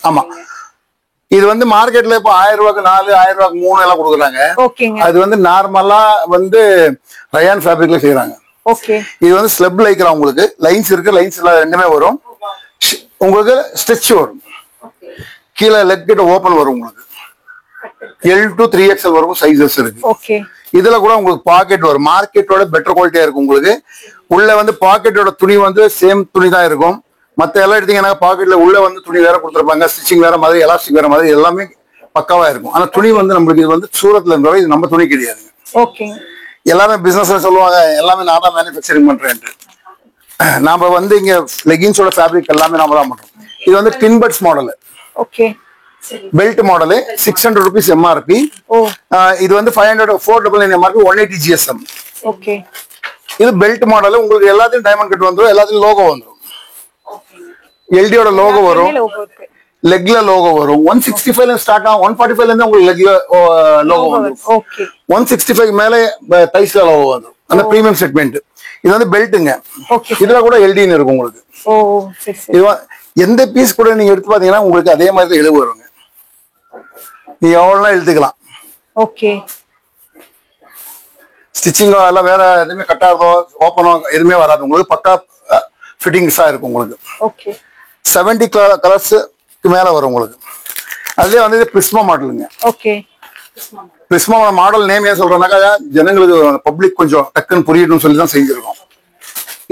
ஆமா, இது வந்து மார்க்கெட்ல இப்போ 1000 ரூபாய்க்கு 4, 1000 ரூபாய்க்கு 3 எல்லாம் கொடுக்குறாங்க. அது வந்து நார்மலா வந்து ரயான் ஃபேப்ரிக்ல செய்யறாங்க. ஓகே இது வந்து ஸ்லப் லைக்ரா, உங்களுக்கு லைன்ஸ் இருக்கு, லைன்ஸ் எல்லாம் ரெண்டுமே வரும். உங்களுக்கு ஸ்டிச் வரும், கீழே லெக் கிட்ட ஓபன் வரும் உங்களுக்கு. L to 3XL வரைக்கும் சைஸஸ் இருக்கு. ஓகே இதுல கூட உங்களுக்கு பாக்கெட் வரும், மார்க்கெட்டோட பெட்டர் குவாலிட்டியா இருக்கும் உங்களுக்கு. உள்ள வந்து பாக்கெட்டோட துணி வந்து சேம் துணி தான் இருக்கும். மத்த எல்லாம் எடுத்தீங்கன்னா பாக்கெட்ல உள்ள வந்து துணி வேற கொடுத்துருப்பாங்க, ஸ்டிச்சிங் வேற மாதிரி, எலாஸ்டிக் வேற மாதிரி, எல்லாமே பக்காவா இருக்கும். ஆனா துணி வந்து நம்மளுக்கு இது வந்து சூரத்ல இருந்தாலும் இது நம்ம துணி கிடையாதுங்க. ஓகே எல்லாமே பிசினஸ்ல சொல்லுவாங்க எல்லாமே நான் தான் மேனுஃபேக்சரிங் பண்றேன்ட்டு. நாம வந்து இங்க லெகின்ஸோட ஃபேப்ரிக் எல்லாமே நாம தான் பண்றோம். இது வந்து டின்பட்ஸ் model. Okay belt model 600 rupees MRP. இது வந்து 500 499 எம்ஆர்பி 180 GSM. ஓகே இது பெல்ட் மாடல். உங்களுக்கு எல்லாத்தையும் டைமண்ட் கட் வந்துடும், எல்லாத்தையும் லோகோ வந்துடும். எல்டியோட லோகோ வரும், லெக்ல லோகோ வரும். 165 ஸ்டார்ட் ஆகும், 145 இருந்து உங்களுக்கு லெக்ல லோகோ வரும். 165 மேலே தைஸ்ல லோகோ வரும், அந்த பிரீமியம் செக்மெண்ட். இது வந்து பெல்ட்டுங்க. இதுல கூட எல்டின்னு இருக்கும் உங்களுக்கு. இது எந்த பீஸ் கூட நீங்க எடுத்து பாத்தீங்கன்னா உங்களுக்கு அதே மாதிரி எழுவு வருங்க. நீங்க எவ்வளவு எழுத்துக்கலாம். ஓகே ஸ்டிச்சிங்கோ எல்லாம் வேற எதுவுமே கட்டாதோ ஓப்பனோ எதுவுமே வராது உங்களுக்கு, பக்கா ஃபிட்டிங்ஸா இருக்கும் உங்களுக்கு. ஓகே 70 கலர்ஸ்க்கு மேல வரும் உங்களுக்கு. அதுலயே வந்து பிரிஸ்மா மாடலுங்க. ஓகே பிரிஸ்மா மாடல் நேம் ஏன் சொல்றேன்னாக்கா ஜனங்களுக்கு பப்ளிக் கொஞ்சம் டக்குன்னு புரியணும்னு சொல்லி தான் செஞ்சிருக்கோம்.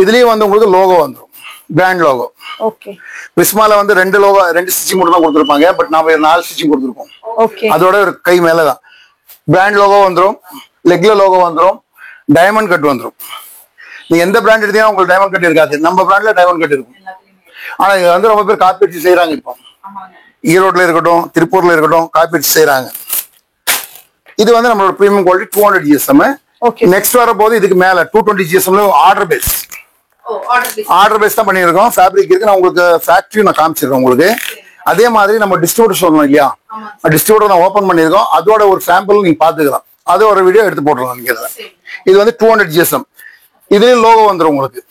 இதுலயும் வந்து உங்களுக்கு லோகோ வந்துடும், பிராண்ட் லோகோ. ஓகே பிரிஸ்மால வந்து 2 லோகோ 2 ஸ்டிச்சிங் மட்டும் தான் கொடுத்துருப்பாங்க. பட் நாம 4 ஸ்டிச்சிங் கொடுத்துருக்கோம். ஓகே அதோட ஒரு கை மேலதான் பிராண்ட் லோகோ வந்துடும், லெக்ல லோகோ வந்துடும், டைமண்ட் கட் வந்துடும். நீங்க எந்த பிராண்ட் எடுத்தீங்கன்னா உங்களுக்கு டைமண்ட் கட் இருக்காது, நம்ம பிராண்ட்ல டைமண்ட் கட் இருக்கும். ஆனா இது வந்து ரொம்ப பேர் காப்பி அடிச்சு செய்யறாங்க. இப்போ ஈரோட்ல இருக்கட்டும், திருப்பூர்ல இருக்கட்டும், காப்பி அடிச்சு செய்யறாங்க. இது வந்து நம்மளோட பிரீமியம் குவாலிட்டி 200 GSM. நெக்ஸ்ட் வர போது இதுக்கு மேல 220 GSM ஆர்டர் பேஸ் தான் பண்ணியிருக்கோம். ஃபேப்ரிக் இருக்கு, நான் உங்களுக்கு ஃபேக்டரி நான் காமிச்சிருக்கேன் உங்களுக்கு. அதே மாதிரி நம்ம டிஸ்ட்ரிபியூட்டர் சொல்லணும் இல்லையா, டிஸ்ட்ரிபியூட்டர் நான் ஓபன் பண்ணியிருக்கோம். அதோட ஒரு சாம்பிள் நீங்க பாத்துக்கலாம், அது ஒரு வீடியோ எடுத்து போட்டுருவோம் நீங்க. இது வந்து 200 GSM. இதுலயும் லோகோ வந்துடும் உங்களுக்கு.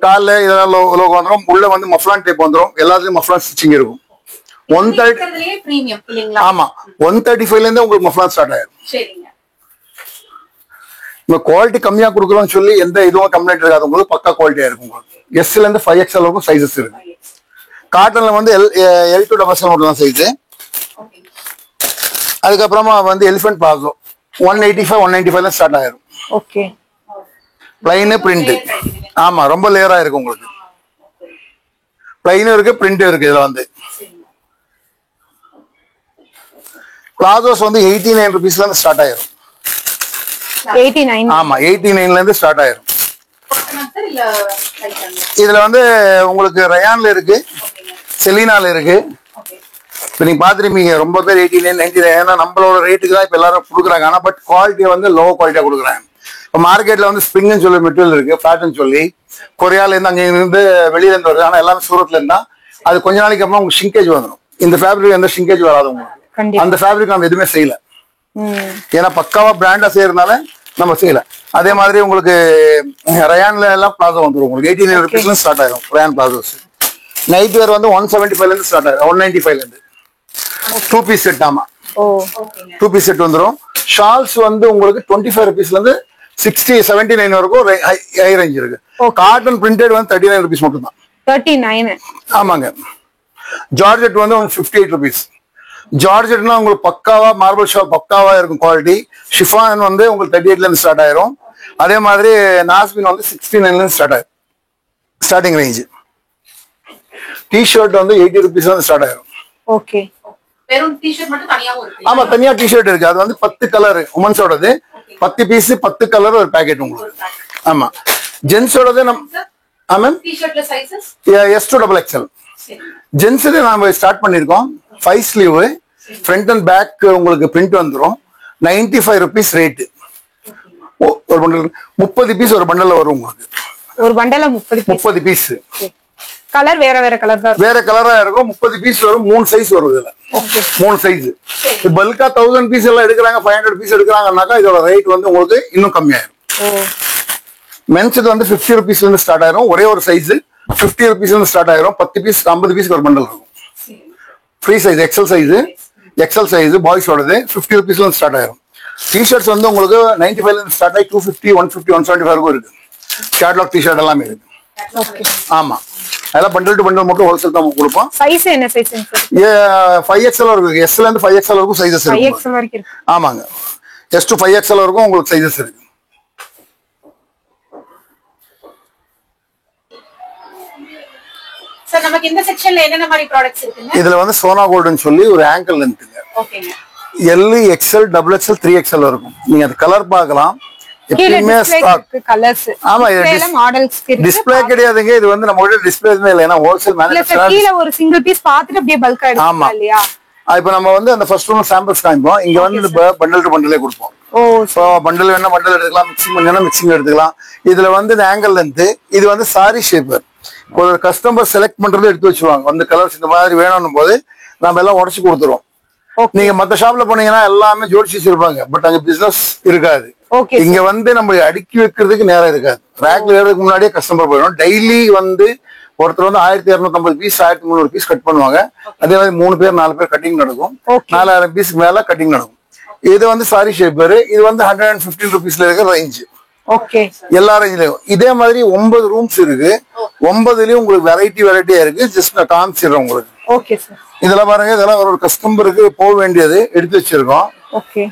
காலில் இதெல்லாம் லோகோ வந்துடும். உள்ள வந்து மஃப்லான் டைப் வந்துடும், எல்லாத்துலயும் மஃப்லான் ஸ்டிச்சிங் இருக்கும். 130 ஆமா 135 இருந்து உங்களுக்கு மஃப்லான் ஸ்டார்ட் ஆயிடும். இந்த குவாலிட்டி கம்மியா கொடுக்கலாம்னு சொல்லி எந்த இதுவும் கம்ப்ளைண்ட் இருக்காது உங்களுக்கு, பக்கா குவாலிட்டியா இருக்கும் உங்களுக்கு. எஸ்ல இருந்து 5XL வரைக்கும் சைஸஸ் இருக்கு. காட்டன்ல வந்து L to XXL மட்டும் தான் சைஸ். அதுக்கப்புறமா வந்து எலிஃபென்ட் பிளாசோ 185 195 ஸ்டார்ட் ஆயிரும். Okay plain print. ஆமா ரொம்ப லேயரா இருக்கு உங்களுக்கு. பிளைனும் இருக்கு, பிரிண்டும் இருக்கு. இதுல வந்து பிளாசோஸ் வந்து 89 rupeesல இருந்து ஸ்டார்ட் ஆயிரும். 89. ஆமா 89ல இருந்து ஸ்டார்ட் ஆயிரும். இதுல வந்து உங்களுக்கு ரயான்ல இருக்கு, செலினால இருக்கு. இப்ப நீங்க பாத்துருப்பீங்க ரொம்ப பேர் 89 99. ஏன்னா நம்மளோட ரேட்டுக்கு தான் இப்ப எல்லாரும் கொடுக்குறாங்க. ஆனா பட் குவாலிட்டியை வந்து லோ குவாலிட்டியா கொடுக்குறாங்க. இப்போ மார்க்கெட்ல வந்து ஸ்ப்ரிங்னு சொல்லி மெட்டீரியல் இருக்கு, பேட்டர்ன் சொல்லி கொரியால இருந்து அங்க இருந்து வெளியில இருந்து வருது. ஆனா எல்லாமே சூரத்ல இருந்தா அது கொஞ்ச நாளைக்கு அப்புறம் உங்களுக்கு ஷிங்கேஜ் வந்துடும். இந்த ஃபேப்ரிக் எந்த ஷிங்கேஜ் வராது உங்களுக்கு. அந்த ஃபேப்ரிக் நம்ம எதுவுமே செய்யல, ஏன்னா பக்காவா பிராண்டா செய்யறதுனால நம்ம செய்யலாம். அதே மாதிரி உங்களுக்கு ரயான்ல எல்லாம் பிளாசோ வந்துடும். உங்களுக்கு 89 rupeesல ஸ்டார்ட் ஆகும் ரயான் பிளாசோஸ். நைட் வேர் வந்து 175 இருந்து ஸ்டார்ட் ஆகும். 195 இருந்து 2 பீஸ் செட். ஆமா, 2 பீஸ் செட் வந்துடும். ஷால்ஸ் வந்து உங்களுக்கு 25 rupeesல இருந்து 79 வரைக்கும் ஹை ரேஞ்ச் இருக்கு. காட்டன் பிரிண்டட் வந்து 39 rupees மட்டும் தான். 39. ஆமாங்க. ஜார்ஜெட் வந்து 58 rupees. ஜார்ஜெட்னா உங்களுக்கு பக்காவா மார்பிள் ஷால் பக்காவா இருக்கும் குவாலிட்டி. ஷிஃபான் வந்து உங்களுக்கு 38ல இருந்து ஸ்டார்ட் ஆயிரும். அதே மாதிரி நாஸ்பின் வந்து 69ல இருந்து ஸ்டார்ட் ஆயிரும். Starting range. டி-ஷர்ட் வந்து 80 rupeesல இருந்து ஸ்டார்ட் ஆயிரும். ஓகே. வெறும் டி-ஷர்ட் மட்டும் தனியாவும் இருக்கு. ஆமா, தனியா டி-ஷர்ட் இருக்கு. அது வந்து 10 கலர் உமன்ஸோடது. 10 பீஸ் 10 கலர் ஒரு பேக்கெட் உங்களுக்கு. ஆமா. ஜென்ஸோடது நம்ம ஆமா டி-ஷர்ட்ல சைஸஸ் S to XXL. ஜென்ஸ்ல நாம ஸ்டார்ட் பண்ணிருக்கோம். 5 ஸ்லீவ், ஃப்ரண்ட் அண்ட் பேக் உங்களுக்கு பிரிண்ட் வந்துரும். 95 rupees ரேட். ஒரு பண்டல் 30 பீஸ் ஒரு பண்டல்ல வரும் உங்களுக்கு. ஒரு பண்டல்ல 30 பீஸ். கலர் வேற வேற கலர் தான். வேற கலரா இருக்கும். 30 பீஸ் வரும். 3 சைஸ் வரும் இதுல. 3 சைஸ். பல்கா 1000 பீஸ் எல்லாம் எடுக்கிறாங்க, 500 பீஸ் எடுக்கிறாங்கன்னாக்கா இதோட ரேட் வந்து உங்களுக்கு இன்னும் கம்மியாயிரும். மென்ஸ் வந்து 50 rupeesல இருந்து ஸ்டார்ட் ஆயிரும். ஒரே ஒரு சைஸ் 50 rupeesல இருந்து ஸ்டார்ட் ஆயிரும். 10 பீஸ் 50 பீஸ்க்கு ஒரு பண்டல் இருக்கும். ஃப்ரீ சைஸ் எக்ஸல் சைஸ் பாய்ஸோடது 50 rupeesல இருந்து ஸ்டார்ட் ஆயிரும். டி-ஷர்ட்ஸ் வந்து உங்களுக்கு 95ல இருந்து ஸ்டார்ட் ஆகி 250, 150, 175 வரைக்கும் இருக்கு. கேட்லாக் டி-ஷர்ட் எல்லாமே இருக்கு. ஆமா, அதெல்லாம் பண்டல் டு பண்டல் மட்டும் ஹோல்சேல் தான் கொடுப்போம். சைஸ் என்ன சைஸ் சார்? 5XL இருக்கு. S ல இருந்து 5XL வரைக்கும் சைஸஸ் இருக்கு. 5XL வரைக்கும் இருக்கு. ஆமாங்க. S to 5XL வரைக்கும் உங்களுக்கு சைஸஸ் இருக்கு. சார் நமக்கு இந்த செக்ஷன்ல என்னென்ன மாதிரி ப்ராடக்ட்ஸ் இருக்குங்க? இதுல வந்து சோனா கோல்டுன்னு சொல்லி ஒரு ஆங்கிள் லென்த்ங்க. ஓகேங்க. L, XL, XXL, 3XL இருக்கும். நீங்க அது கலர் பார்க்கலாம். எப்பவுமே ஸ்டாக் கலர்ஸ். ஆமா, இதுல மாடல்ஸ் இருக்கு. டிஸ்ப்ளே கிடையாதுங்க. இது வந்து நம்ம கிட்ட டிஸ்ப்ளே எதுமே இல்ல. ஏன்னா ஹோல்சேல் மேனுஃபேக்சரர் கீழ ஒரு சிங்கிள் பீஸ் பார்த்துட்டு அப்படியே பல்கா எடுக்கலாம் இல்லையா? இப்போ நம்ம வந்து அந்த ஃபர்ஸ்ட் ஒன் சாம்பிள்ஸ் காமிப்போம். இங்க வந்து பண்டல் டு பண்டலே கொடுப்போம். சோ பண்டல் வேணா பண்டல் எடுத்துக்கலாம், மிக்சிங் பண்ணா மிக்சிங் எடுத்துக்கலாம். இதுல வந்து இந்த ஆங்கிள் லென்த், இது வந்து சாரி ஷேப்பர். ஒரு கஸ்டமர் செலக்ட் பண்றது எடுத்து வச்சுருவாங்க. அந்த கலர்ஸ் இந்த மாதிரி வேணும்னு போது நம்ம எல்லாம் உடச்சு கொடுத்துருவோம். நீங்க மத்த ஷாப்ல போனீங்கன்னா எல்லாமே ஜோடிச்சு வச்சிருப்பாங்க. பட் அங்க பிசினஸ் இருக்காது. இங்க வந்து நம்ம அடுக்கி வைக்கிறதுக்கு நேரம் இருக்காது. ரேக்ல ஏறதுக்கு முன்னாடியே கஸ்டமர் போயிடும். டெய்லி வந்து ஒருத்தர் வந்து 1250 பீஸ் 1300 பீஸ் கட் பண்ணுவாங்க. அதே மாதிரி 3 பேர் 4 பேர் கட்டிங் நடக்கும். 4000 பீஸ்க்கு மேல கட்டிங் நடக்கும். இது வந்து சாரி ஷேப்பர். இது வந்து 115 rupeesல இருக்கிற ரேஞ்ச். ஓகே. எல்லா ரேஞ்சிலயும் இதே மாதிரி 9 ரூம்ஸ் இருக்கு. 9லயும் உங்களுக்கு வெரைட்டியா இருக்கு. ஜஸ்ட் நான் காமிச்சிடுறேன் உங்களுக்கு. Okay sir. இதெல்லாம் பாருங்க. இதெல்லாம் ஒரு கஸ்டமருக்கு போக வேண்டியது எடுத்து வச்சிருக்கோம். ஓகே.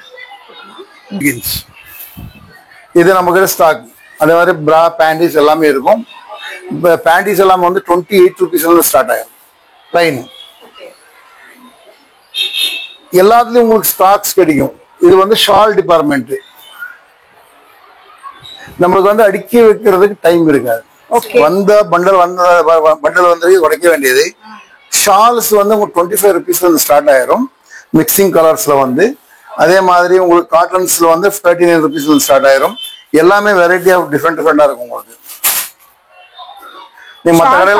இது நமக்கு ஸ்டாக். அதே மாதிரி பிரா பேண்டிஸ் எல்லாமே இருக்கும். பேண்டிஸ் எல்லாம் வந்து 28 rupeesல ஸ்டார்ட் ஆகும். லைன் எல்லாத்துலயும் உங்களுக்கு ஸ்டாக்ஸ் கிடைக்கும். இது வந்து ஷால் டிபார்ட்மெண்ட். நம்மளுக்கு வந்து அடுக்கி வைக்கிறதுக்கு டைம் இருக்காது. வந்த பண்டல் வந்து உடைக்க வேண்டியது. ஷால்ஸ் வந்து உங்களுக்கு 25 rupeesல இருந்து ஸ்டார்ட் ஆயிரும். மிக்சிங் கலர்ஸ்ல வந்து அதே மாதிரி உங்களுக்கு காட்டன்ஸ்ல வந்து 39 rupeesல இருந்து ஸ்டார்ட் ஆயிரும். எல்லாமே வெரைட்டி ஆஃப் டிஃபரெண்டா இருக்கும் உங்களுக்கு.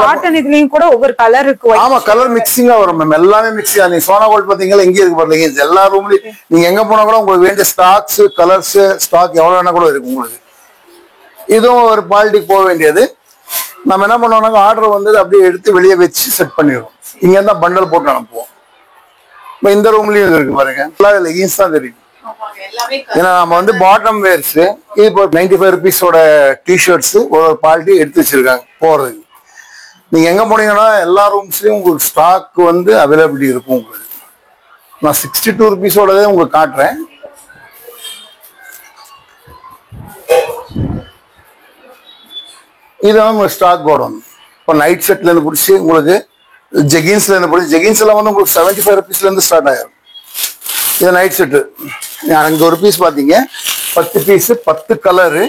காட்டன்லயும் கூட ஒவ்வொரு கலர் இருக்கு. ஆமா, கலர் மிக்சிங்கா வரும் மேம். எல்லாமே மிக்சிங்கா. நீ சோனா கோல்ட் பாத்தீங்களா, எங்க இருக்கு பாருங்க. எல்லா ரூம்லயும் நீங்க எங்க போனா கூட உங்களுக்கு வேண்டிய ஸ்டாக்ஸ் கலர்ஸ் ஸ்டாக் எவ்வளவு வேணா கூட இருக்கு உங்களுக்கு. இதுவும் ஒரு குவாலிட்டிக்கு போக வேண்டியது. நம்ம என்ன பண்ணுவோம்னா ஆர்டர் வந்து அப்படியே எடுத்து வெளியே வச்சு செட் பண்ணிடுவோம். இங்க இருந்தா பண்டல் போட்டு அனுப்புவோம். இப்போ இந்த ரூம்லயும் இருக்கு பாருங்க. எல்லாம் லெகின்ஸ் தான் தெரியும். ஏன்னா நம்ம வந்து பாட்டம் வேர்ஸ் இது இப்போ 95 rupeesோட டி-ஷர்ட்ஸ் ஒரு குவாலிட்டி எடுத்து வச்சிருக்காங்க போறதுக்கு. நீங்க எங்க போனீங்கன்னா எல்லா ரூம்ஸ்லயும் உங்களுக்கு ஸ்டாக் வந்து அவைலபிலிட்டி இருக்கும் உங்களுக்கு. நான் 62 rupeesோடதே உங்களுக்கு காட்டுறேன். இதுதான் உங்களுக்கு ஸ்டாக் போடும். இப்போ நைட் செட்ல இருந்து பிடிச்சி உங்களுக்கு ஜெகின்ஸ்ல இருந்து பிடிச்சி ஜெகின்ஸ் எல்லாம் வந்து உங்களுக்கு 75 rupeesல இருந்து ஸ்டார்ட் ஆயிரும். இது நைட் செட்டு. அங்க ஒரு பீஸ் பாத்தீங்க, 10 பீஸ் 10 கலரு.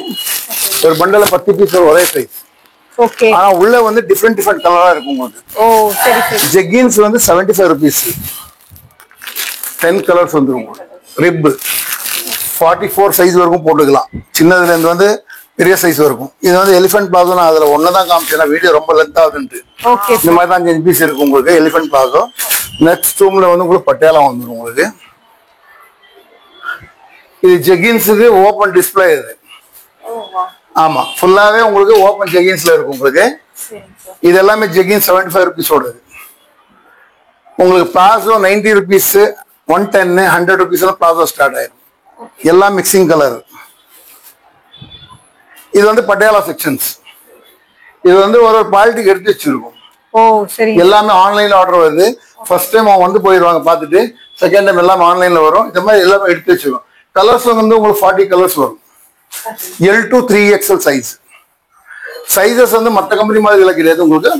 ஒரு பண்டல 10 பீஸ் ஒரே சைஸ். ஓகே. ஆனா உள்ள வந்து டிஃபரெண்ட் கலரா இருக்கும் உங்களுக்கு. ஓ சரி சரி. ஜெகின்ஸ் வந்து 75 rupees. 10 கலர்ஸ் வந்துரும். ரிப் 44 சைஸ் வரைக்கும் போட்டுக்கலாம். சின்னதுல இருந்து வந்து பெரிய சைஸ் இருக்கும். இது வந்து எலிஃபென்ட் பிளாசோ. நான் அதுல ஒன்னதான் காமிச்சேன், வீடியோ ரொம்ப லென்த் ஆகுதுன்ட்டு. இந்த மாதிரி தான் 5 பீஸ் இருக்கு உங்களுக்கு எலிஃபென்ட் பிளாசோ. நெக்ஸ்ட் ரூம்ல வந்து உங்களுக்கு பட்டியாலா வந்துடும் உங்களுக்கு. இது ஜெகின்ஸுக்கு ஓப்பன் டிஸ்பிளே இது. ஆமா, ஃபுல்லாவே உங்களுக்கு ஓப்பன் ஜெகின்ஸ்ல இருக்கும் உங்களுக்கு. இது எல்லாமே ஜெகின்ஸ் 75 ருபீஸோட. உங்களுக்கு palazzo 90 rupees, 110, 100 rupees palazzo start ஆயிடும். எல்லாம் மிக்சிங் கலர். இது வந்து பட்டியாலா செக்ஷன்ஸ். இது வந்து ஒரு குவாலிட்டிக்கு எடுத்து வச்சிருக்கும். ஓ சரி. எல்லாமே ஆன்லைன்ல ஆர்டர் வருது. ஃபர்ஸ்ட் டைம் அவங்க வந்து போயிடுவாங்க பார்த்துட்டு, செகண்ட் டைம் எல்லாமே ஆன்லைன்ல வரும். இந்த மாதிரி எல்லாமே எடுத்து வச்சிருக்கோம். கலர்ஸ் வந்து உங்களுக்கு 40 கலர்ஸ் வரும். L to 3XL size. Sizes வந்து மற்ற கம்பெனி மாதிரி இதெல்லாம் கிடையாது, உங்களுக்கு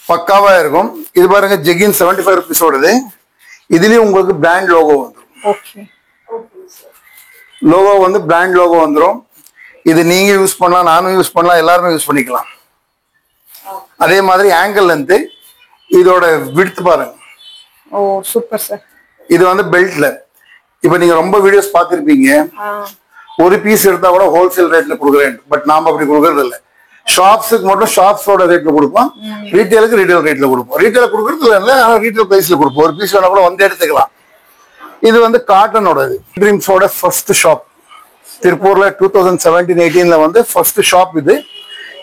பக்காவா இருக்கும். இது பாருங்க, ஜெகின் 75 ருபீஸோடது. இதுலயும் உங்களுக்கு பிராண்ட் லோகோ வந்துடும். ஓகே. லோகோ வந்து பிராண்ட் லோகோ வந்துடும். இது நீங்க யூஸ் பண்ணலாம், நானும் யூஸ் பண்ணலாம், எல்லாருமே யூஸ் பண்ணிக்கலாம். அதே மாதிரி ஆங்கிள் லென்த், இதோட விட்த் பாருங்க. ஓ சூப்பர் சார். இது வந்து பெல்ட்ல. இப்போ நீங்க ரொம்ப வீடியோஸ் பார்த்திருப்பீங்க, ஒரு பீஸ் எடுத்தா கூட ஹோல்சேல் ரேட்ல கொடுக்குறேன். பட் நாம அப்படி கொடுக்கறது இல்லை. ஷாப்ஸுக்கு மட்டும் ஷாப்ஸோட ரேட்ல கொடுப்போம், ரீட்டைலுக்கு ரீட்டைல் ரேட்ல கொடுப்போம். ரீட்டைல கொடுக்கறது இல்லை, ஆனால் ரீட்டைல் பிரைஸ்ல கொடுப்போம். ஒரு பீஸ் வேணா கூட வந்து எடுத்துக்கலாம். இது வந்து காட்டனோடது. ட்ரீம்ஸோட ஃபர்ஸ்ட் ஷாப் திருப்பூர்ல 2017-18 வந்து ஃபர்ஸ்ட் ஷாப் இது.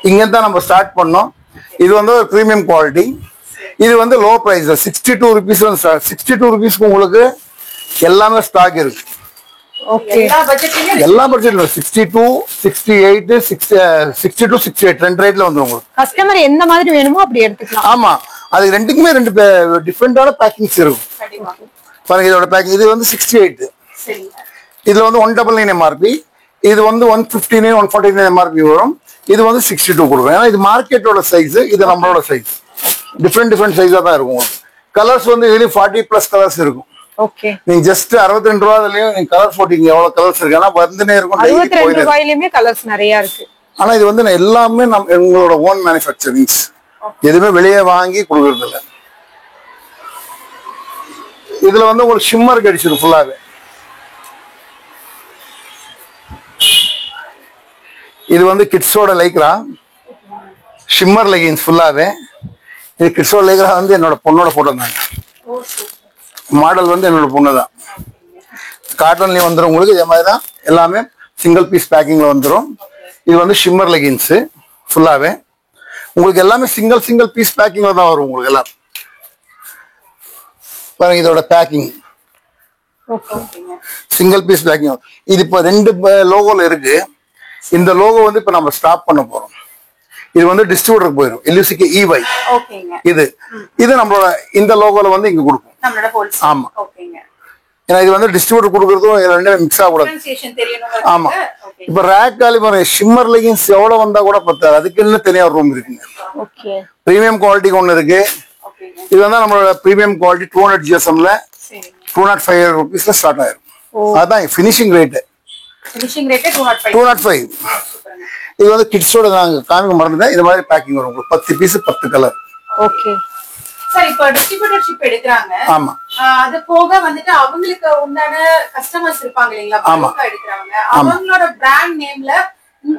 இங்க தான் நம்ம ஸ்டார்ட் பண்ணோம். இது வந்து ஒரு ப்ரீமியம் குவாலிட்டி. இது வந்து லோ பிரைஸ் 62 ருபீஸ். 62 ருபீஸ்க்கு உங்களுக்கு எல்லாமே ஸ்டாக் இருக்கு. ஓகே. எல்லா பட்ஜெட்ல 62, 68, 62, 68 ரெண்டு ரேட்ல வந்துரும் உங்களுக்கு. கஸ்டமர் எந்த மாதிரி வேணுமோ அப்படி எடுத்துக்கலாம். ஆமா, அது ரெண்டுக்குமே ரெண்டு டிஃபரெண்டான பேக்கிங்ஸ் இருக்கும். பாருங்க, இதோட பேக்கிங் இது வந்து 68. இதுல வந்து 199 MRP. இது வந்து 159, 149 MRP வரும். இது வந்து 62 கொடுக்கும். ஏன்னா இது மார்க்கெட்டோட சைஸ், இது நம்மளோட சைஸ். டிஃப்ரெண்ட் சைஸா தான் இருக்கும். கலர்ஸ் வந்து இதுலயும் 40+ கலர்ஸ் இருக்கும். ஓகே. நீங்க ஜஸ்ட் 62 ரூபாயிலயும் நீங்க கலர் போட்டீங்க, எவ்வளவு கலர்ஸ் இருக்கு. ஆனா வந்துனே இருக்கும். 62 ரூபாயிலயுமே கலர்ஸ் நிறைய இருக்கு. ஆனா இது வந்து எல்லாமே எங்களோட ஓன் மேனுஃபேக்சரிங்ஸ். எதுவுமே வெளியே வாங்கி கொடுக்கறது இல்லை. இதுல வந்து உங்களுக்கு ஷிம்மர் கிடைச்சிடும் ஃபுல்லாவே. இது வந்து கிட்ஸோட லைக்ரா ஷிம்மர் லெகின்ஸ் ஃபுல்லாவே. இது கிட்ஸோட லைக்ரா வந்து என்னோட பொண்ணோட போட்டோ தாங்க. மாடல் வந்து என்னோட பொண்ணு தான். காட்டன்லயும் வந்துடும் உங்களுக்கு. இதே மாதிரி தான் எல்லாமே சிங்கிள் பீஸ் பேக்கிங்ல வந்துடும். இது வந்து ஷிம்மர் லெகின்ஸ் ஃபுல்லாவே உங்களுக்கு எல்லாமே சிங்கிள் பீஸ் பேக்கிங்ல தான் வரும் உங்களுக்கு எல்லாம். பாருங்க, இதோட பேக்கிங் சிங்கிள் பீஸ் பேக்கிங். இது இப்போ 2 லோகோல இருக்கு. இந்த லோகோ வந்து இப்ப நம்ம ஸ்டாப் பண்ண போறோம். இது வந்து டிஸ்ட்ரிபியூட்டருக்கு போயிடும். LUCK EY. இது நம்மளோட இந்த லோகோல வந்து இங்க கொடுக்கும். ஆமா, ஏன்னா இது வந்து டிஸ்ட்ரிபியூட்டர் கொடுக்கறதும் ரெண்டுமே மிக்ஸ் ஆகக்கூடாது. ஆமா, இப்ப ரேக் காலிபர் ஷிம்மர் லெகின்ஸ் எவ்வளவு வந்தா கூட பத்தாது. அதுக்கு இன்னும் தனியா ரூம் இருக்குங்க. பிரீமியம் குவாலிட்டிக்கு ஒண்ணு இருக்கு. இது வந்து நம்மளோட பிரீமியம் குவாலிட்டி 200 GSMல 205 ருபீஸ்ல ஸ்டார்ட் ஆயிரும். அதான் ஃபினிஷிங் ரேட். 205. இது வந்து கிட்ஸோட நாங்க காமிக்க மறந்துட்டேன். இது மாதிரி பேக்கிங் வரும் உங்களுக்கு. 10 பீஸ் 10 கலர். Okay sir. இப்போ டிஸ்ட்ரிபியூட்டர்ஷிப் எடுக்கறாங்க. ஆமா, அது போக வந்துட்டு அவங்களுக்கு உண்டான கஸ்டமர்ஸ் இருப்பாங்க இல்லீங்களா, பல்கா எடுக்கறாங்க. அவங்களோட பிராண்ட் நேம்ல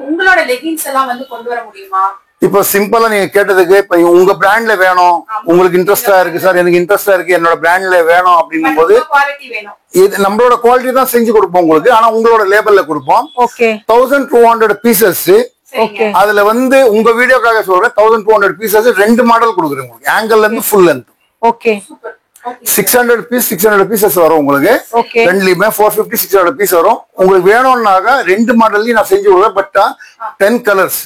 உங்களோட லெகின்ஸ் எல்லாம் வந்து கொண்டு வர முடியுமா? இப்போ சிம்பிளா நீங்க கேட்டதுக்கு, இப்ப உங்க பிராண்ட்ல வேணும், உங்களுக்கு இன்ட்ரெஸ்டா இருக்கு சார், எனக்கு இன்ட்ரெஸ்டா இருக்கு, என்னோட பிராண்ட்ல வேணும் அப்படிங்கும் போது இது நம்மளோட குவாலிட்டி தான் செஞ்சு கொடுப்போம் உங்களுக்கு. ஆனா உங்களோட லேபிள்ல கொடுப்போம். 1200 பீசஸ். அதுல வந்து உங்க வீடியோக்காக சொல்றேன், 1200 பீசஸ் 2 மாடல் கொடுக்குறேன் உங்களுக்கு. Angle length, full length. 600 pieces வரும் உங்களுக்கு. ரெண்டுலயுமே 450, 600 பீஸ் வரும். உங்களுக்கு வேணும்னாக்கா 2 மாடல்லையும் நான் செஞ்சு கொடுப்பேன். But 10 colours.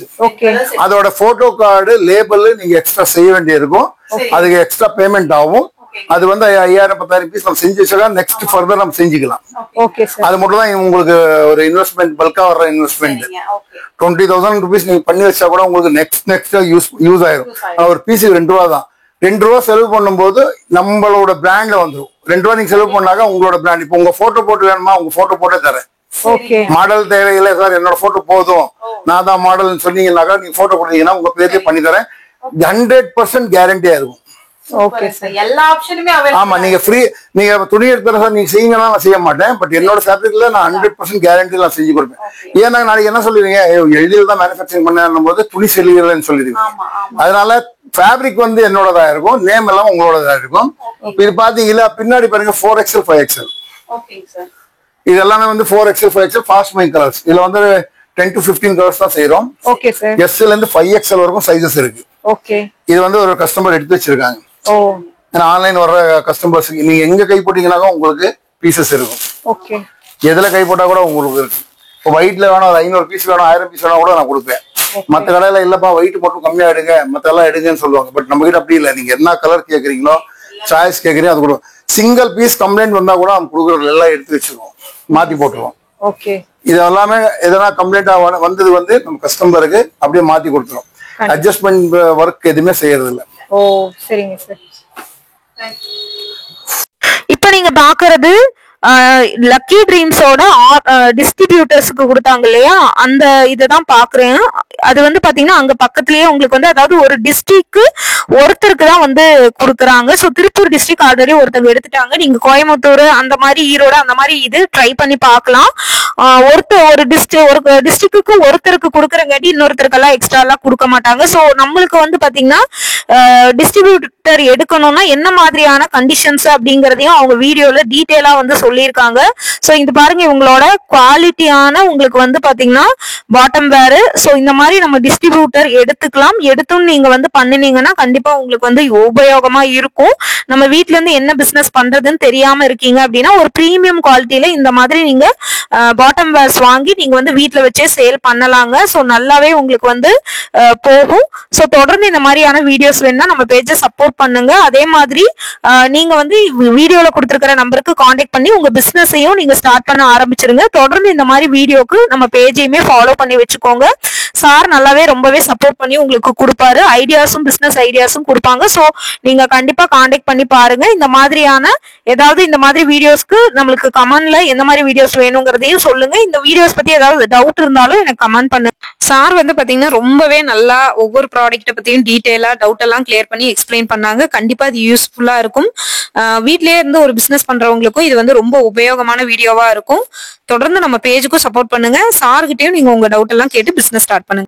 அதோட போட்டோ கார்டு, லேபிள் நீங்க எக்ஸ்ட்ரா செய்ய வேண்டியிருக்கும். அதுக்கு எக்ஸ்ட்ரா பேமெண்ட் ஆகும். அது வந்து 5000, 10,000 பீஸ் நம்ம செஞ்சு வச்சா நெக்ஸ்ட் ஃபர்தர் நம்ம செஞ்சுக்கலாம். அது மட்டும் தான் உங்களுக்கு ஒரு இன்வெஸ்ட்மெண்ட், பல்கா வர்ற இன்வெஸ்ட்மெண்ட். 20,000 ருபீஸ் நீங்க பண்ணி வச்சா கூட உங்களுக்கு நெக்ஸ்ட் யூஸ் ஆயிரும். ஒரு பீஸுக்கு 2 ரூபா தான். 2 ரூபா செலவு பண்ணும்போது நம்மளோட பிராண்ட்ல வந்துடும். 2 ரூபா நீங்க செலவு பண்ணாக்கா உங்களோட பிராண்ட். இப்போ உங்க போட்டோ போட்டு வேணுமா, உங்க போட்டோ போட்டே தரேன். மாடல் தேவையில்லை சார், என்னோட போட்டோ போதும், நான் தான் மாடல் சொன்னீங்கன்னாக்கா நீங்க போட்டோ கொடுத்தீங்கன்னா உங்க பேர்லயே பண்ணி தரேன். 100% கேரண்டியா இருக்கும். ஆமா, நீங்க ஃப்ரீ, நீங்க துணி எடுத்துற சார் நீங்க செய்யுங்கன்னா நான் செய்ய மாட்டேன். பட் என்னோட ஃபேப்ரிக்ல நான் 100% கேரண்டி நான் செஞ்சு கொடுப்பேன். ஏன்னா நாளைக்கு என்ன சொல்லிடுவீங்க, எளிதில் தான் மேனுஃபேக்சரிங் பண்ணும் போது துணி செல்லுகிறேன்னு சொல்லிடுவீங்க. அதனால ஃபேப்ரிக் வந்து என்னோடதா இருக்கும், நேம் எல்லாம் உங்களோடதா இருக்கும். இது பாத்தீங்களா பின்னாடி பாருங்க 4XL 5XL. இது எல்லாமே வந்து 4XL 5XL fast moving colours. இதுல வந்து 10 to 15 கலர்ஸ் தான் செய்யறோம். Okay sir. எஸ்ல இருந்து 5XL வரைக்கும் சைஸஸ் இருக்கு. ஓகே. இது வந்து ஒரு கஸ்டமர் எடுத்து வச்சிருக்காங்க. ஓ. ஏன்னா ஆன்லைன் வர்ற கஸ்டமர்ஸ் நீங்க எங்க கை போட்டீங்கன்னாலும் உங்களுக்கு பீசஸ் இருக்கும். ஓகே. எதுல கை போட்டா கூட உங்களுக்கு இருக்கு. இப்போ ஒயிட்ல வேணும், ஒரு 500 பீஸ் வேணும், 1000 பீஸ் வேணும் கூட நான் கொடுப்பேன். மற்ற கடையில இல்லப்பா ஒயிட் மட்டும் கம்மியா எடுங்க, மத்த எல்லாம் எடுங்கன்னு சொல்லுவாங்க. பட் நம்ம கிட்ட அப்படி இல்லை. நீங்க என்ன கலர் கேக்குறீங்களோ, சாய்ஸ் கேக்குறீங்க, அது கொடுக்கும். சிங்கிள் பீஸ் கம்ப்ளைண்ட் வந்தா கூட நம்ம கொடுக்குறது எல்லாம் எடுத்து வச்சிருவோம், மாத்தி போட்டுருவோம். ஓகே. இது எல்லாமே எதனா கம்ப்ளைண்டா வந்தது வந்து நம்ம கஸ்டமருக்கு அப்படியே மாத்தி கொடுத்துரும். அட்ஜஸ்ட்மெண்ட் ஒர்க் எதுவுமே செய்யறது இல்ல. ஓ சரிங்க சார். இப்போ நீங்க பாக்குறது லக்கி ட்ரீம்ஸோட டிஸ்ட்ரிபியூட்டர்ஸ்க்கு கொடுத்தாங்க இல்லையா, அந்த இதுதான் பாக்குறேன். அது வந்து பாத்தீங்கன்னா அங்க பக்கத்துலயே உங்களுக்கு வந்து அதாவது ஒரு டிஸ்ட்ரிக்ட் ஒருத்தருக்கு தான் வந்து கொடுக்குறாங்க. ஸோ திருப்பூர் டிஸ்ட்ரிக்ட் ஆல்ரெடி ஒருத்தவங்க எடுத்துட்டாங்க. நீங்க கோயம்புத்தூர் அந்த மாதிரி ஈரோடு அந்த மாதிரி இது ட்ரை பண்ணி பார்க்கலாம். ஒரு டிஸ்ட்ரிக்ட்டுக்கு ஒருத்தருக்கு கொடுக்குறங்காட்டி இன்னொருத்தருக்கெல்லாம் எக்ஸ்ட்ரா எல்லாம் கொடுக்க மாட்டாங்க. ஸோ நம்மளுக்கு வந்து பாத்தீங்கன்னா டிஸ்ட்ரிபியூட்டர் எடுக்கணும்னா என்ன மாதிரியான கண்டிஷன்ஸ் அப்படிங்கறதையும் அவங்க வீடியோல டீட்டெயிலா வந்து சொல்லியிருக்காங்க. ஸோ இது பாருங்க, இவங்களோட குவாலிட்டியான உங்களுக்கு வந்து பாத்தீங்கன்னா பாட்டம் வேர். ஸோ இந்த மாதிரி நம்ம டிஸ்ட்ரிபியூட்டர் எடுத்துக்கலாம். எடுத்தும் நீங்க வந்து பண்ணினீங்கன்னா கண்டிப்பா உங்களுக்கு வந்து உபயோகமா இருக்கும். நம்ம வீட்ல இருந்து என்ன பிசினஸ் பண்றதுன்னு தெரியாம இருக்கீங்க அப்படின்னா ஒரு பிரீமியம் குவாலிட்டியில இந்த மாதிரி நீங்க பாட்டம் வேர்ஸ் வாங்கி நீங்க வந்து வீட்ல வச்சே சேல் பண்ணலாங்க. ஸோ நல்லாவே உங்களுக்கு வந்து போகும். ஸோ தொடர்ந்து இந்த மாதிரியான வீடியோஸ் வேணும்னா நம்ம பேஜை சப்போர்ட் பண்ணுங்க. அதே மாதிரி நீங்க வந்து வீடியோல கொடுத்துருக்கிற நம்பருக்கு கான்டாக்ட் பண்ணி உங்க பிசினஸையும் நீங்க ஸ்டார்ட் பண்ண ஆரம்பிச்சிருங்க. தொடர்ந்து இந்த மாதிரி வீடியோக்கு நம்ம பேஜையுமே ஃபாலோ பண்ணி வச்சுக்கோங்க. சார் நல்லாவே ரொம்பவே சப்போர்ட் பண்ணி உங்களுக்கு கொடுப்பாரு. ஐடியாஸும் பிசினஸ் ஐடியாஸும் கொடுப்பாங்க. ஸோ நீங்க கண்டிப்பா கான்டாக்ட் பண்ணி பாருங்க. இந்த மாதிரியான ஏதாவது இந்த மாதிரி வீடியோஸ்க்கு நம்மளுக்கு கமெண்ட்ல எந்த மாதிரி வீடியோஸ் வேணுங்கிறதையும் சொல்லுங்க. இந்த வீடியோஸ் பத்தி ஏதாவது டவுட் இருந்தாலும் எனக்கு கமெண்ட் பண்ணுங்க. சார் வந்து பாத்தீங்கன்னா ரொம்பவே நல்லா ஒவ்வொரு ப்ராடக்ட்டை பத்தியும் டீட்டெயிலா டவுட் எல்லாம் கிளியர் பண்ணி எக்ஸ்பிளைன் பண்ணாங்க. கண்டிப்பா இது யூஸ்ஃபுல்லா இருக்கும். வீட்லயே இருந்து ஒரு பிசினஸ் பண்றவங்களுக்கும் இது வந்து ரொம்ப உபயோகமான வீடியோவா இருக்கும். தொடர்ந்து நம்ம பேஜுக்கும் சப்போர்ட் பண்ணுங்க. சார்கிட்டயும் நீங்க உங்க டவுட் எல்லாம் கேட்டு பிசினஸ் ஸ்டார்ட் பண்ணுங்க.